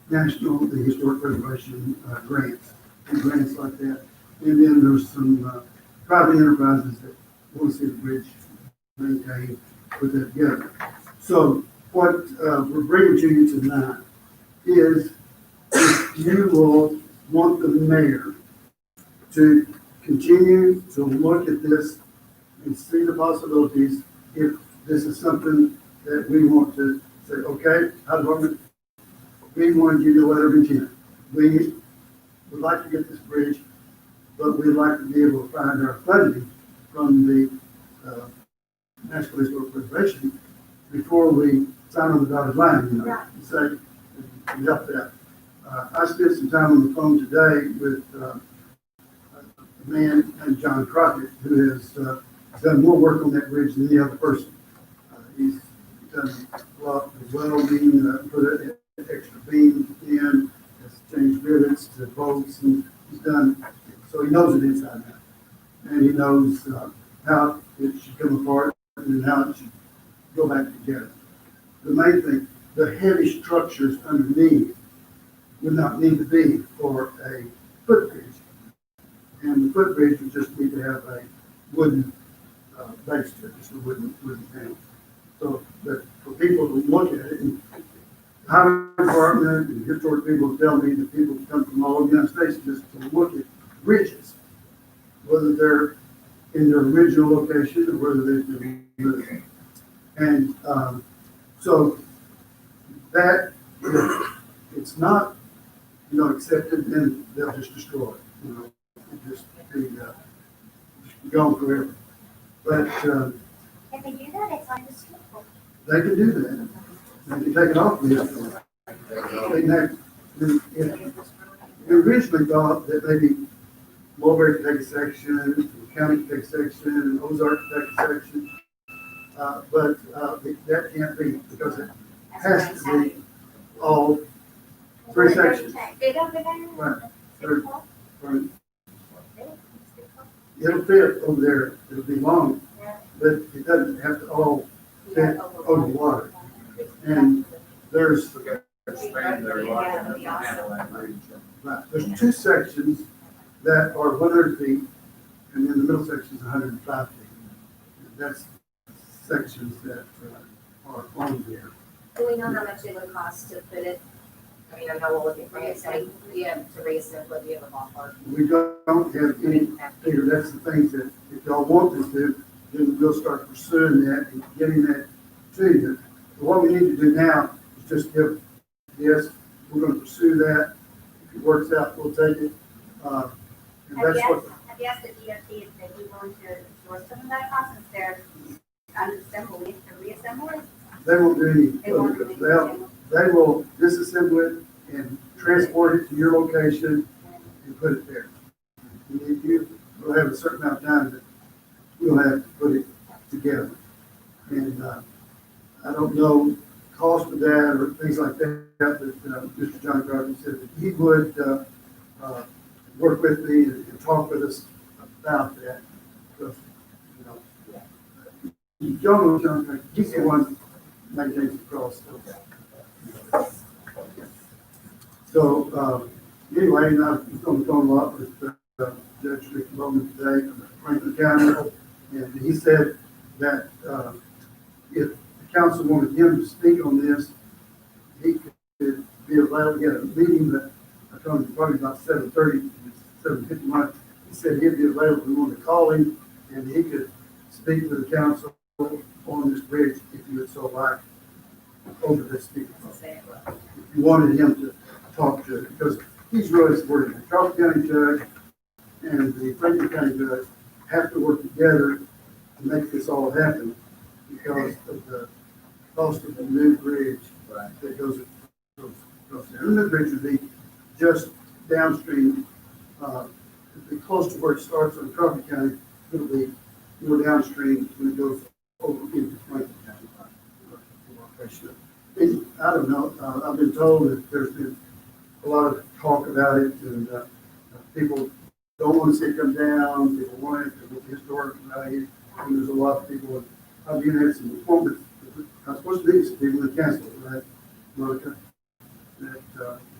the Historic Preservation, grants, and grants like that. And then there's some, private enterprises that want to see the bridge maintained, put that together. So what, we're bringing to you tonight is, if you will want the mayor to continue to look at this and see the possibilities, if this is something that we want to say, okay, how department, we want to give you a letter of intent. We would like to get this bridge, but we'd like to be able to find our funding from the, National Historic Preservation before we sign on the dotted line, you know, and say, and help that. I spent some time on the phone today with, a man named John Crockett, who has, done more work on that bridge than any other person. He's done a lot of welding, for the extra beams in, has changed rivets to bolts, and he's done, so he knows it inside out. And he knows how it should come apart and how it should go back together. The main thing, the heavy structures underneath would not need to be for a footbridge. And the footbridge would just need to have a wooden base to it, just a wooden panel. So that for people to look at it, and highway department and historic people tell me that people come from all over the United States just to look at bridges, whether they're in their original location or whether they've been moved. And so that, it's not, accepted, then they'll just destroy it, it just be gone forever. But If they do that, it's understandable. they can do that. They can take it off the history. We originally thought that maybe Mulberry could take a section, the county could take a section, Ozark could take a section. But that can't be, because it has to be all three sections. Big over there? Right. City Hall? Right. City Hall? It'll fit over there, it'll be long, but it doesn't have to all fit over the water. And there's, Expand their lot and handle that bridge. right, there's two sections that are 100 feet, and then the middle section is 105 feet. That's sections that are on there. Do we know how much it would cost to put it? I mean, I know we're looking for it, so to reassemble it, we have a ballpark. We don't have any figure. That's the things that if y'all want us to, then we'll start pursuing that and getting that to you. But what we need to do now is just give, yes, we're going to pursue that. If it works out, we'll take it. And that's what, Have you asked the DOT if they'd be willing to absorb some of that cost instead of unassembling it and reassemble it? they won't do any, They won't do they will disassemble it and transport it to your location and put it there. You will have a certain amount of time that you'll have to put it together. And I don't know cost of that or things like that, but Mr. John Gardner said that he would work with me and talk with us about that. Because, John was John, he's the one making things across. So, anyway, and I've on the phone a lot with Judge Rick Bowman today from Franklin County, and he said that if the council wanted him to speak on this, he could be available. We had a meeting that I told him probably about 7:30, 7:51. He said he'd be available. We wanted to call him, and he could speak to the council on this bridge if you would so like over this speakerphone. If you wanted him to talk to it, because he's really supporting the Charles County judge and the Franklin County judge have to work together to make this all happen because of the cost of the new bridge that goes across there. And the new bridge would be just downstream, it'll be close to where it starts on Crawford County. It'll be more downstream when it goes over into Franklin County. And I don't know, I've been told that there's been a lot of talk about it, and people don't want to see it come down, people want it to be historic value, and there's a lot of people, I've even had some informant, I'm supposed to be some people that cancel it, right, Monica, that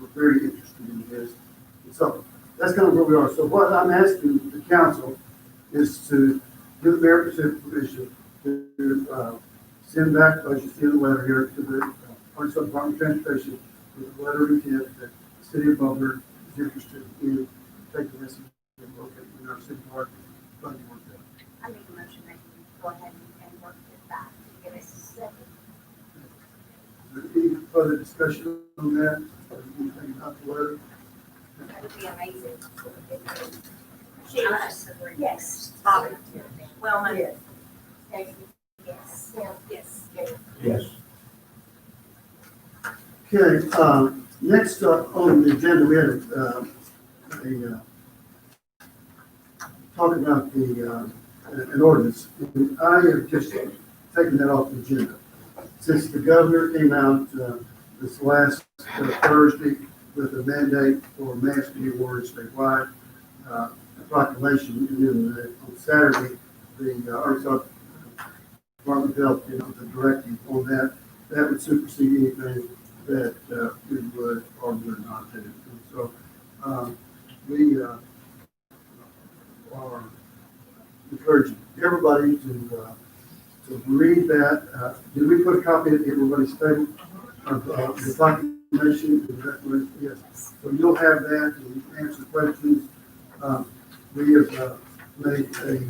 were very interested in this. And so that's kind of where we are. So what I'm asking the council is to give the mayor permission to send back, as you see in the letter here, to the Arkansas Department of Transportation with a letter of intent that the city of Mulberry is interested in taking this and locating in our city park funding work there. I make a motion that you go ahead and work with that to give us a second. Is there any further discussion on that or anything about the letter? That would be amazing. Yes. Well, Yes. Yes. yes. Yes. Okay, next up on the agenda, we had talk about an ordinance. And I have just taken that off the agenda. Since the governor came out this last Thursday with a mandate for mask to be worn statewide, a proclamation, and then on Saturday, the Arkansas Department of Health, the directive on that, that would supersede anything that we would or would not do. And so we are encouraging everybody to read that. Did we put a copy at everybody's table of the proclamation? Yes. So you'll have that and answer questions. We have made a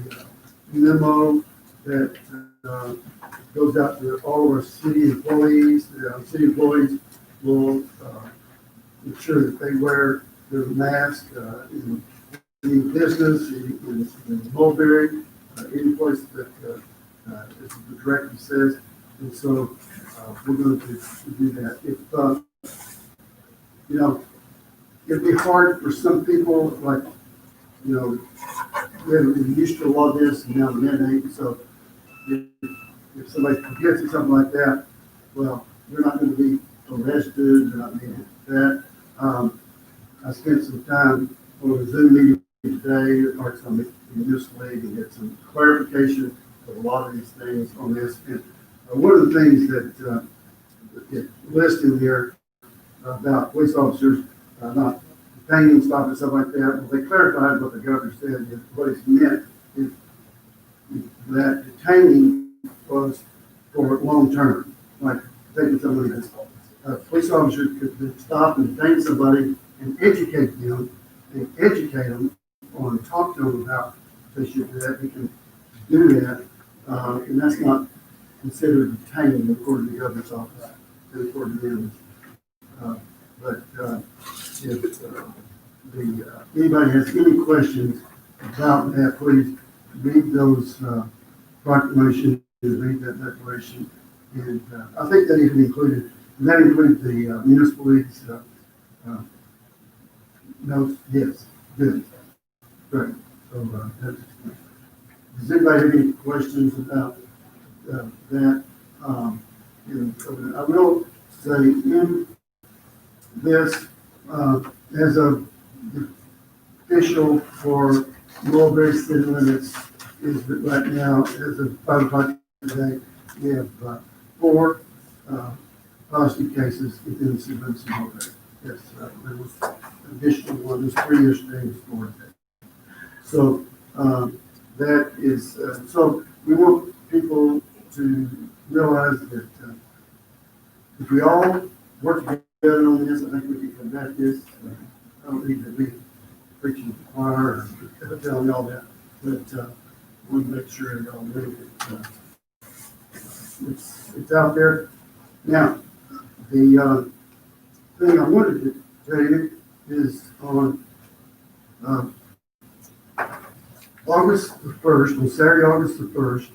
memo that goes out to all of our city employees. City employees will ensure that they wear their mask in any business, in Mulberry, any place that, as the directive says. And so we're going to do that. It'd be hard for some people, like, we haven't been used to a lot of this and now the mandate. So if somebody forgets or something like that, well, they're not going to be arrested. They're not going to do that. I spent some time on a Zoom meeting today, Arkansas Municipal League, and get some clarification of a lot of these things on this. And one of the things that it lists in here about police officers not detaining, stopping, stuff like that, well, they clarified what the governor said. What he's meant is that detaining was for long term, like taking somebody that's a police officer could stop and detain somebody and educate them on, talk to them about they should do that. They can do that, and that's not considered detaining according to the governor's office, and according to them. But if anybody has any questions about that, please read those proclamations, read that declaration, and I think that even included the municipal league's notes. Yes, good, great. So does anybody have any questions about that? And I will say in this, as a official for Mulberry city limits, is that right now, as of 5 o'clock today, we have 4 positive cases within the city limits of Mulberry. Yes, there was an additional one. There's 3 yesterday and 4 today. So that is, so we want people to realize that if we all work together on this, I think we can combat this. I don't need to be preaching to the choir or telling y'all that, but we make sure y'all know that it's out there. Now, the thing I wanted to tell you is on August the 1st, on Saturday, August the 1st,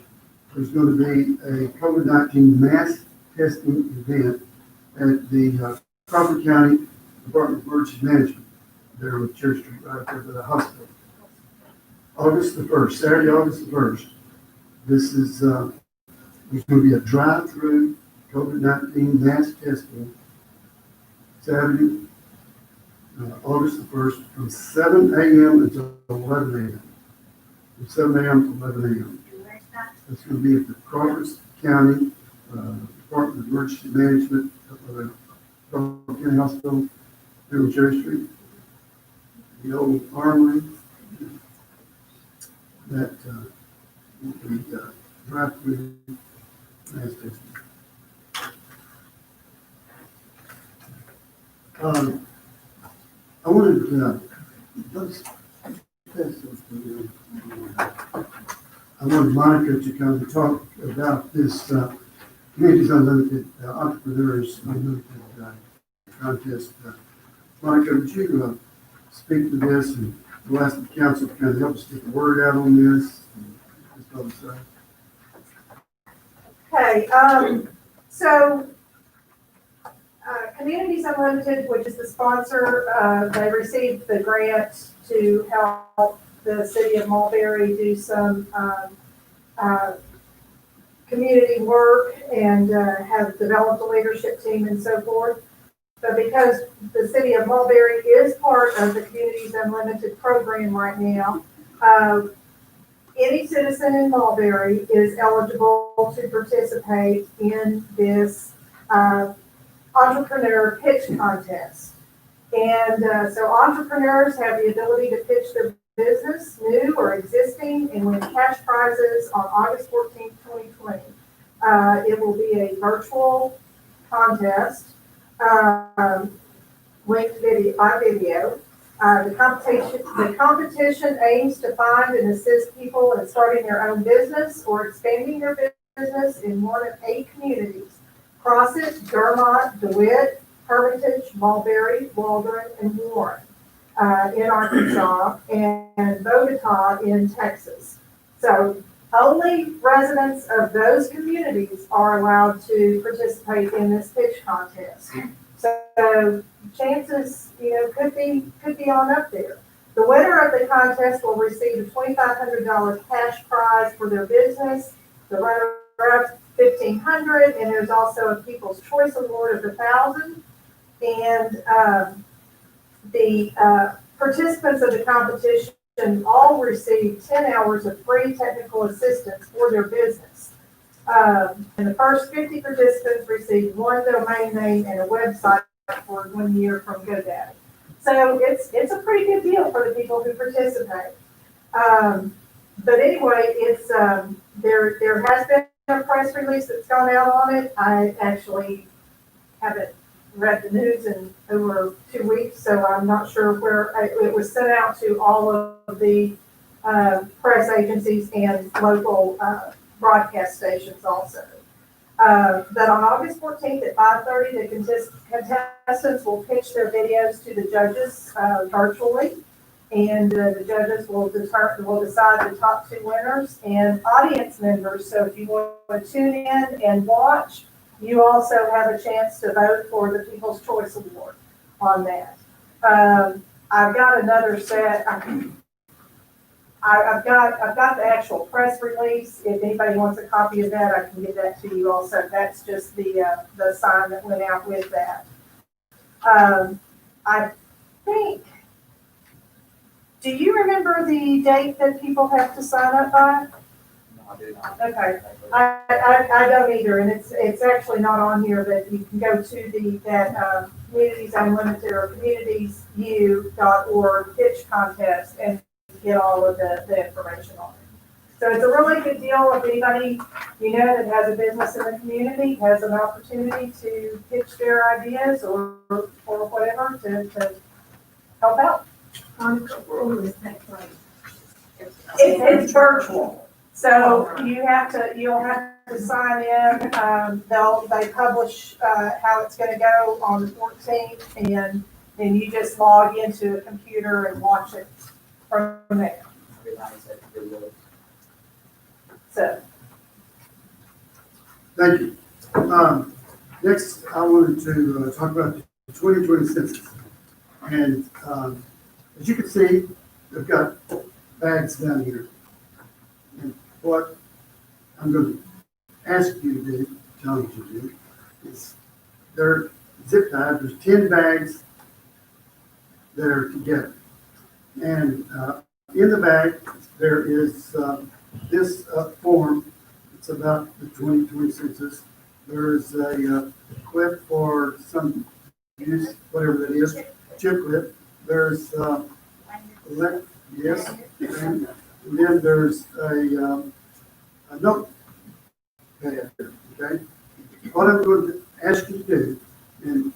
there's going to be a COVID-19 mass testing event at the Crawford County Department of Emergency Management there on Church Street, right there by the hospital. August the 1st, Saturday, August the 1st. This is, there's going to be a drive-through COVID-19 mass testing Saturday, August the 1st, from 7 a.m. until 11 a.m. From 7 a.m. to 11 a.m. It's going to be at the Crawford County Department of Emergency Management of the Crawford County Hospital here on Cherry Street. The old armory that will be drive-through mass testing. I wanted to I wanted Monica to come and talk about this Communities Unlimited Entrepreneurs Unlimited contest. Monica, would you speak to this and we'll ask the council to kind of help us get the word out on this? Okay, so Communities Unlimited, which is the sponsor, they received the grant to help the city of Mulberry do some community work and have developed a leadership team and so forth. But because the city of Mulberry is part of the Communities Unlimited program right now, any citizen in Mulberry is eligible to participate in this entrepreneur pitch contest. And so entrepreneurs have the ability to pitch their business, new or existing, and win cash prizes on August 14th, 2020. It will be a virtual contest, linked by video. The competition aims to find and assist people in starting their own business or expanding their business in one of 8 communities: Crossett, Dermont, DeWitt, Hermitage, Mulberry, Waldron, and Warren in Arkansas, and Bogota in Texas. So only residents of those communities are allowed to participate in this pitch contest. So chances, could be on up there. The winner of the contest will receive a $2,500 cash prize for their business. The runner-up $1,500, and there's also a People's Choice Award of $1,000. And the participants of the competition all receive 10 hours of free technical assistance for their business. And the first 50 participants receive 1 domain name and a website for 1 year from GoDaddy. So it's a pretty good deal for the people who participate. But anyway, it's there has been a press release that's gone out on it. I actually haven't read the news in over 2 weeks, so I'm not sure where it was sent out to all of the press agencies and local broadcast stations also. That on August 14th at 5:30, the contestants will pitch their videos to the judges virtually, and the judges will decide the top 2 winners and audience members. So if you want to tune in and watch, you also have a chance to vote for the People's Choice Award on that. I've got another set. I've got the actual press release. If anybody wants a copy of that, I can give that to you also. That's just the sign that went out with that. I think, do you remember the date that people have to sign up by? No, I did not. Okay, I don't either, and it's actually not on here, but you can go to that Communities Unlimited or communitiesU.org pitch contest and get all of the information on it. So it's a really good deal. If anybody that has a business in the community has an opportunity to pitch their ideas or whatever to help out. It's virtual. So you'll have to sign in. They publish how it's going to go on the 14th, and then you just log into a computer and watch it from there. So. Thank you. Next, I wanted to talk about the 2020 census. And as you can see, they've got bags down here. And what I'm going to ask you to do, challenge you to do, is they're zip tied. There's 10 bags that are together. And in the bag, there is this form. It's about the 2020 census. There's a clip for some use, whatever that is, chip clip. There's yes, and then there's a note. Okay. What I'm going to ask you to do, and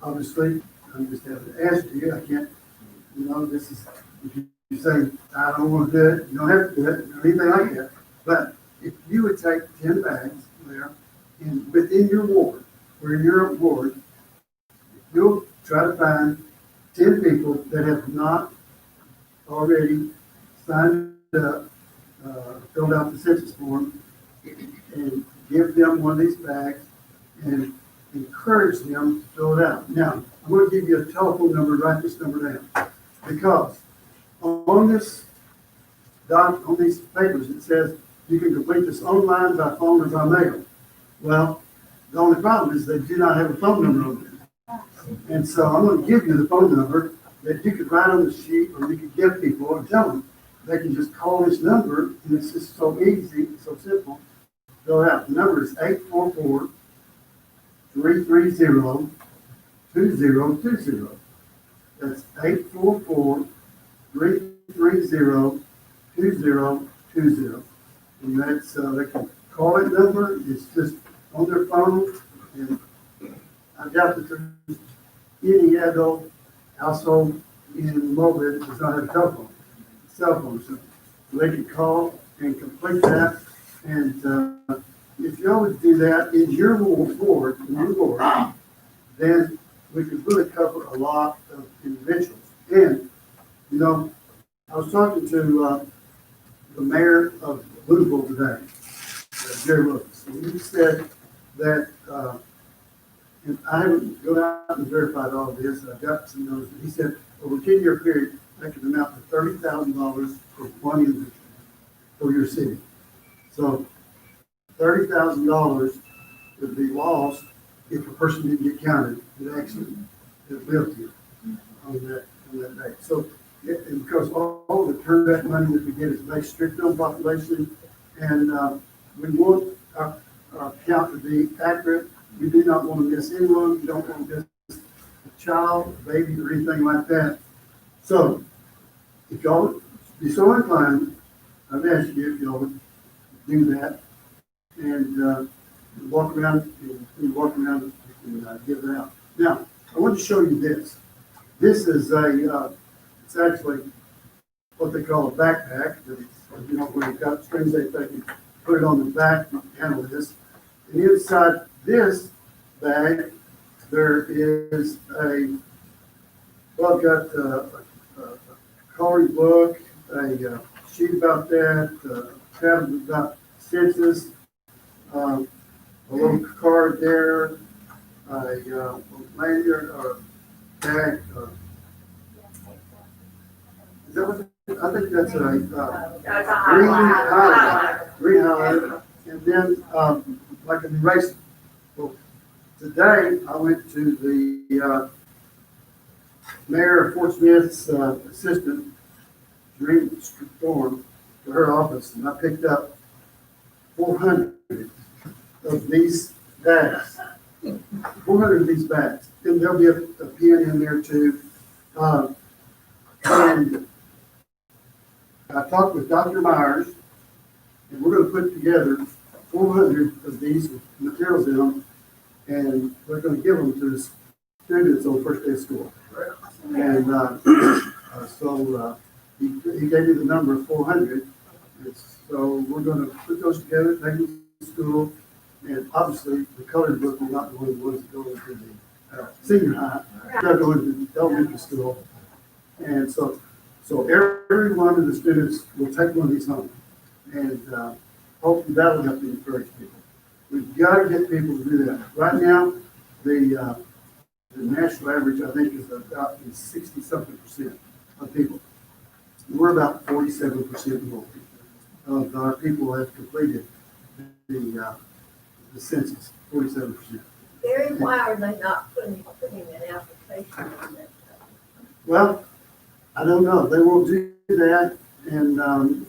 obviously I'm just having to ask you. I can't. This is, if you say, I don't want to do it, you don't have to do it, or anything like that. But if you would take 10 bags there, and within your ward, where you're at ward, you'll try to find 10 people that have not already signed up, filled out the census form, and give them one of these bags and encourage them to fill it out. Now, I'm going to give you a telephone number. Write this number down. Because on these papers, it says you can complete this online, by phone, or by mail. Well, the only problem is they do not have a phone number on there. And so I'm gonna give you the phone number that you could write on the sheet, or you could give people and tell them, they can just call this number, and it's just so easy, so simple. Fill it out. The number is 844-330-2020. That's 844-330-2020. And that's, they can call that number, it's just on their phone, and I doubt that there's any adult household in Mulberry that does not have a telephone, cell phone, so they can call and complete that. And if y'all would do that in your ward, then we could really cover a lot of individuals. And, you know, I was talking to the mayor of Louisville today, Jerry Lewis, and he said that, and I haven't gone out and verified all of this, I've got some notes, but he said over a 10-year period, that could amount to $30,000 for one individual for your city. So $30,000 would be lost if a person didn't get counted that actually lived here on that day. So, and because all the turnaback money that we get is based strictly on population, and we want our count to be accurate. We do not want to miss anyone. We don't want to miss a child, a baby, or anything like that. So, if y'all would be so inclined, I'd ask you if y'all would do that and walk around and give it out. Now, I want to show you this. This is it's actually what they call a backpack. You know, when you've got strings, they can put it on the back and handle this. And inside this bag, there is I've got a coloring book, a sheet about that, tab about census, a little card there, a lanyard or tag. Is that what? I think that's a green highlighter, and then like an eraser. Well, today I went to the Mayor of Fort Smith's assistant, Dream Storm, to her office, and I picked up 400 of these bags. 400 of these bags. And there'll be a pen in there too. And I talked with Dr. Myers, and we're going to put together 400 of these materials in them, and we're going to give them to the students on the first day of school. And so he gave me the number of 400. And so we're going to put those together, take them to school, and obviously the colored book will not go in the ones that go into the senior high, they'll go into elementary school. And so every one of the students will take one of these home, and hopefully that will help to encourage people. We've got to get people to do that. Right now, the national average, I think, is about 60-something% of people. We're about 47% more of our people have completed the census, 47%. Gary, why are they not putting an application on that? Well, I don't know. They won't do that, and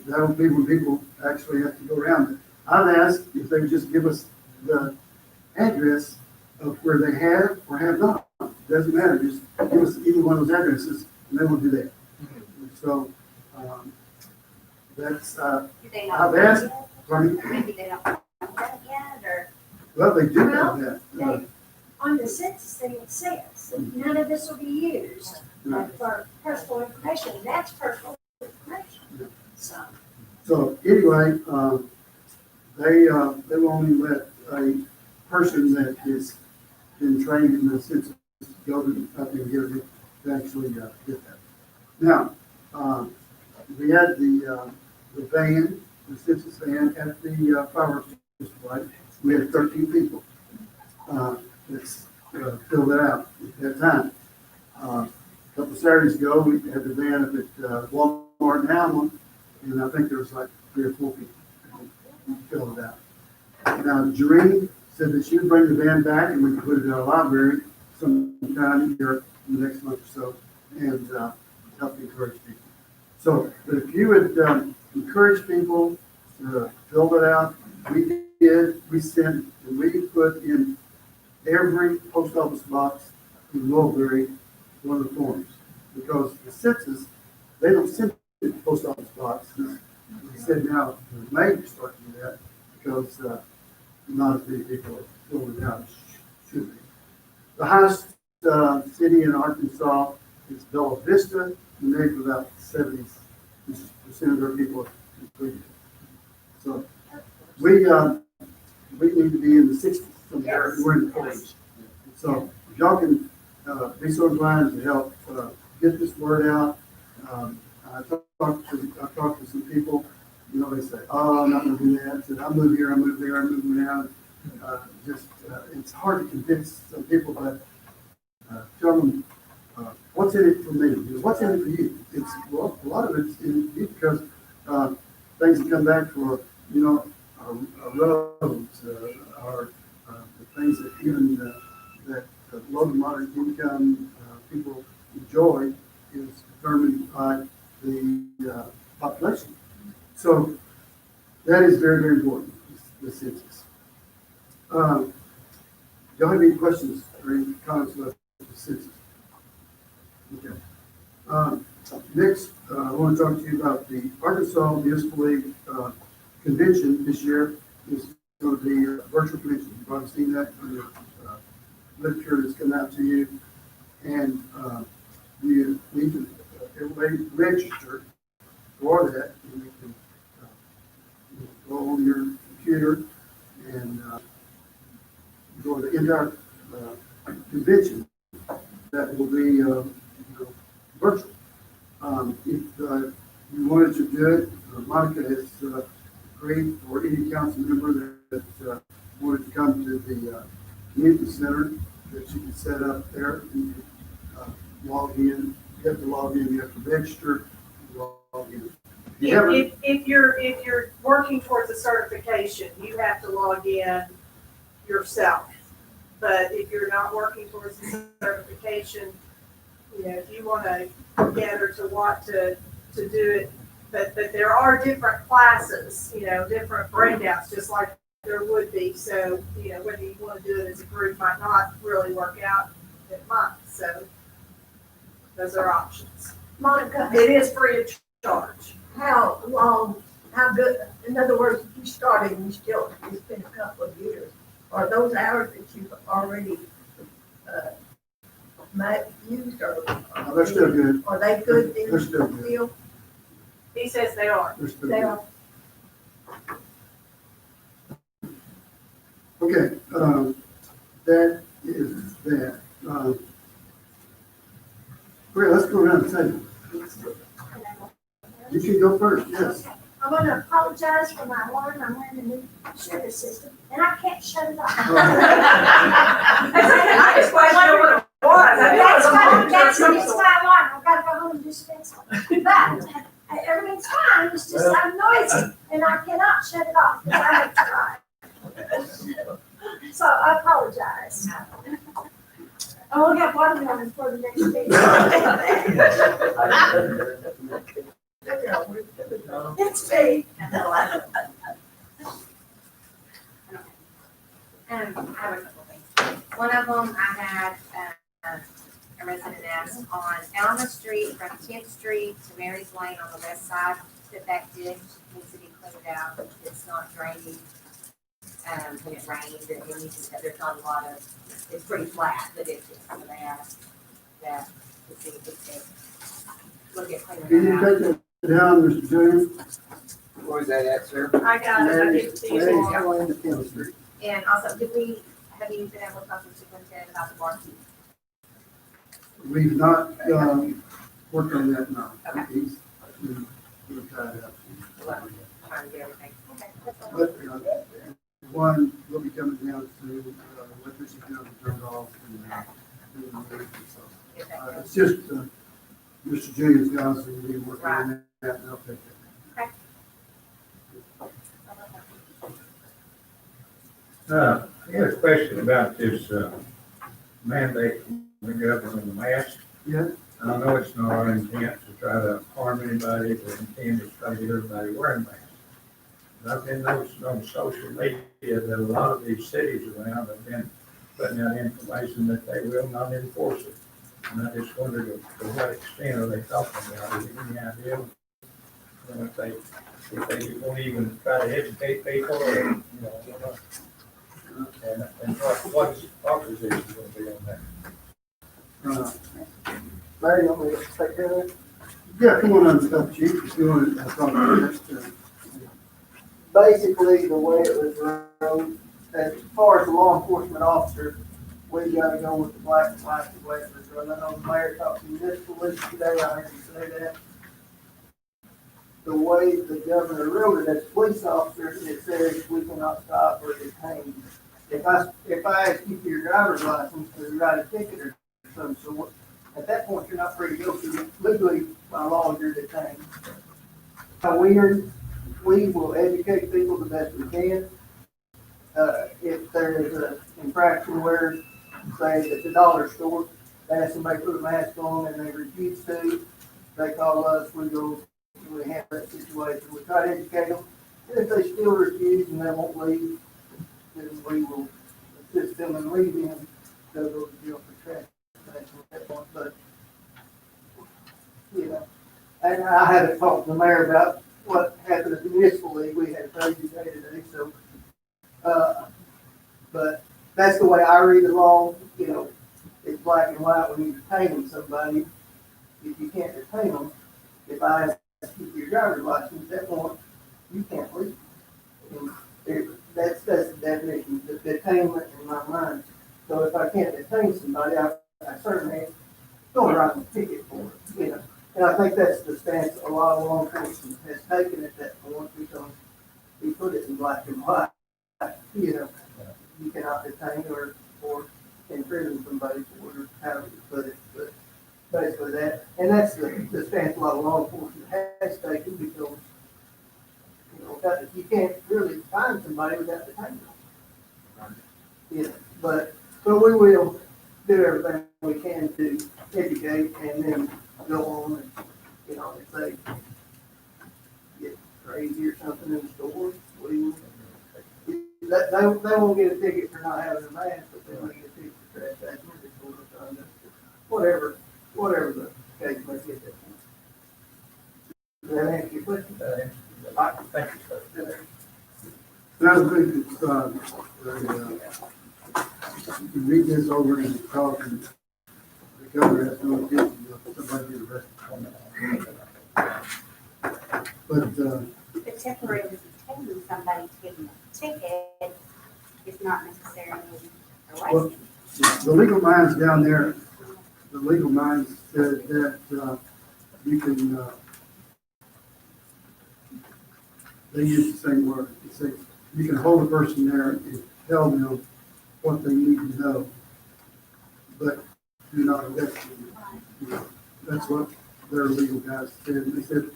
that'll be when people actually have to go around it. I've asked if they would just give us the address of where they have or have not. Doesn't matter. Just give us either one of those addresses, and they will do that. So that's I've asked. Maybe they don't have that yet, or? Well, they do have that. On the census thing, it says that none of this will be used for personal information. That's personal information. So anyway, they will only let a person that has been trained in the census go to up and get it to actually get that. Now, we had the van, the census van at the fireworks display. We had 13 people that's filled it out at that time. A couple of Saturdays ago, we had the van up at Walmart in Alma, and I think there was like 3 or 4 people. fill it out. Now, Jareen said that she would bring the van back and we could put it in our library sometime here in the next month or so and help encourage people. So if you would encourage people to fill it out, we did, we sent, and we put in every post office box in Mulberry one of the forms. Because the census, they don't send it to post office boxes. They said now, we may start to do that because not as many people are filling it out as should be. The highest city in Arkansas is Bella Vista, and they've about 70% of their people are completed. So we need to be in the 60s. We're in the 40s. So if y'all can be so inclined to help get this word out. I talked to some people, you know, they say, oh, I'm not going to do that. I said, I move here, I move there, I move around. It's hard to convince some people, but tell them what's in it for me. What's in it for you? It's well, a lot of it's in it for you because things that come back for, you know, our roads, the things that even that low to moderate income people enjoy is determined by the population. So that is very, very important, the census. Do y'all have any questions or any comments about the census? Okay. Next, I want to talk to you about the Arkansas Municipal League convention this year. Is going to be a virtual convention. You've probably seen that in the literature that's come out to you. And you need to everybody register for that. And you can go on your computer and go to the entire convention that will be virtual. If you wanted to do it, Monica has agreed for any council member that wanted to come to the community center that you can set up there. You can log in. You have to log in. You have to register. Log in. If you're working towards a certification, you have to log in yourself. But if you're not working towards a certification, you know, if you want to gather to want to do it, but there are different classes, you know, different breakouts, just like there would be. So, you know, whether you want to do it as a group might not really work out. It might. So those are options. Monica, It is free of charge. how long, how good, in other words, if you started and you still, it's been a couple of years, are those hours that you've already used or? They're still good. Are they good then? They're still good. Still? He says they are. They're still They good. are. Okay, that is that. Great, let's go around the table. You can go first, yes. I'm gonna apologize for my alarm. I'm wearing a new sugar system and I can't shut it off. I just questioned what it was. That's my alarm. I've gotta go home and do some things. But everything's fine. It's just I'm noisy and I cannot shut it off. I have tried. So I apologize. I won't have watermelon for the next meeting. It's me. I have a couple things. One of them, I had a resident ask on Elma Street from 10th Street to Mary's Lane on the west side, that ditch needs to be cleaned out. It's not draining. When it rains, and it needs to, there's not a lot of, it's pretty flat, the ditches. So they asked that to see if we could look at Can cleaning you that out. take that down, Mr. James? Where's that at, sir? I got it. I didn't see it. Mary's Lane, Street. And also, have you been able to talk to the superintendent about the barkeep? We've not worked on that now. Okay. We're tied up. Trying to do everything. Okay, that's all. But one will be coming down soon. Electricity's going to turn it off. Get that done. It's just Mr. James Johnson will be working on that. And I'll take that. Okay. I got a question about this, mandate from the government on the mask. Yeah. I know it's not our intent to try to harm anybody, the intent is to try to get everybody wearing masks. But I've been noticing on social media that a lot of these cities around have been putting out information that they will not enforce it. And I just wondered to what extent are they talking about, is there any idea? You know, if they won't even try to educate people or, you know, I don't know. And what's our position going to be on that? Larry, you want me to take care of it? Yeah, come on up, chief, if you want to talk about that. Basically, the way it was run, as far as the law enforcement officer, we gotta go with the black and white, the way it was run. I know the mayor talked to municipal league today, I heard him say that. The way the governor wrote it as police officers, it says we cannot stop or detain. If I ask you for your driver's license to write a ticket or some sort, at that point, you're not free to go through legally, by law, you're detained. We will educate people the best we can. If there is an infraction where, say, at the dollar store, they ask somebody to put a mask on and they refuse to, they call us, we go, we handle that situation, we try to educate them. And if they still refuse and they won't leave, then we will assist them in leaving, they'll go to jail for trespassing at that point. But, you know, and I haven't talked to the mayor about what happened at the municipal league, we had a crazy day today, so, but that's the way I read the law, you know, it's black and white when you're detaining somebody. If you can't detain them, if I ask you for your driver's license, that point, you can't leave. That's the definition, the detainment in my mind. So if I can't detain somebody, I certainly don't write a ticket for it, you know. And I think that's the stance a lot of law enforcement has taken at that point, because we put it in black and white. You know, you cannot detain or imprison somebody for however you put it, but basically that. And that's the stance a lot of law enforcement has taken, because, you know, you can't really find somebody without detaining them. You know, but we will do everything we can to educate and then go on and, you know, if they get crazy or something in the store, they won't get a ticket for not having a mask, but they will get a ticket for trespassing or disorder of conduct, whatever the case may be at that point. Does that answer your question? Thank you, sir. And I think it's, you can read this over and talk, and the governor has no intention of somebody getting arrested. But, The temporary detaining somebody to give them a ticket is not necessarily well, arresting. the legal minds down there, the legal minds said that, you can, they use the same word. They say you can hold a person there and tell them what they need to know, but do not arrest them. You know, that's what their legal guys said. And they said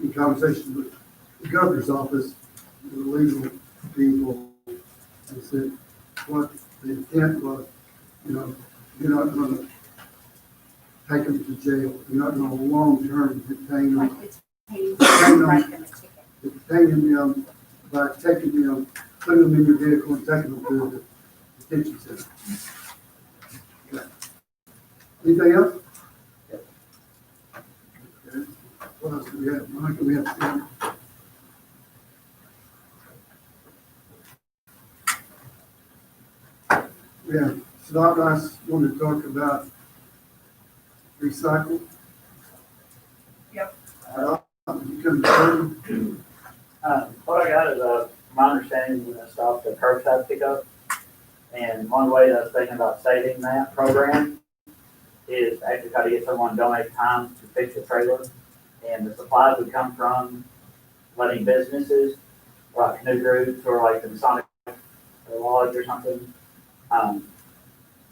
in conversation with the governor's office, the legal people, they said what the intent was, you know, you're not going to take them to jail. You're not going to long-term detain them. Detaining them by taking them, putting them in your vehicle and taking them to the detention center. Okay. Anything else? Okay. What else do we have? Mike, do we have? Yeah, Scott, I wanted to talk about recycle. Yep. You come to What I got is, my understanding, stop the curbside pickup. And one way that I was thinking about saving that program is actually try to get someone to donate time to fix the trailer. And the supplies would come from letting businesses, like canoe groups or like the Masonic Lodge or something,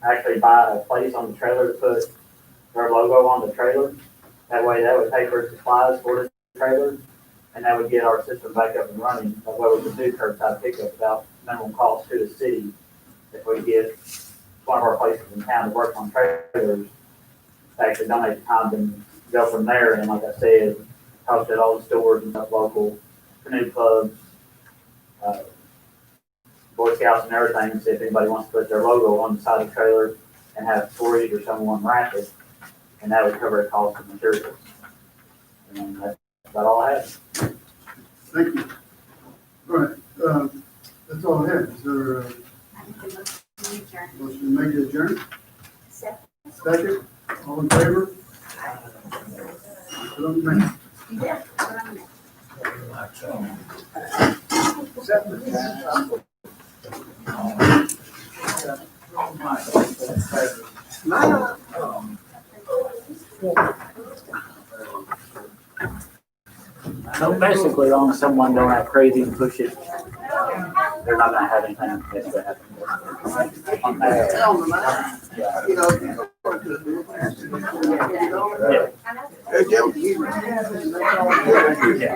actually buy a place on the trailer to put their logo on the trailer. That way that would pay for supplies for the trailer, and that would get our system back up and running. That way we could do curbside pickup without minimum cost to the city if we get one of our places in town that works on trailers, to actually donate the time and go from there. And like I said, talk to all the stores and stuff local, canoe clubs, Boy Scouts and everything, and see if anybody wants to put their logo on the side of the trailer and have storage or someone wrap it, and that would cover the cost of materials. And that's about all I have. Thank you. All right, that's all I have. Is there a I think the motion to adjourn. motion made to adjourn? Second. Second, all in favor? Put on the minute. Yeah, put on the next. So basically, as long as someone don't act crazy and push it, they're not gonna have anything that's gonna happen. On that. Yeah. Yeah. Yeah.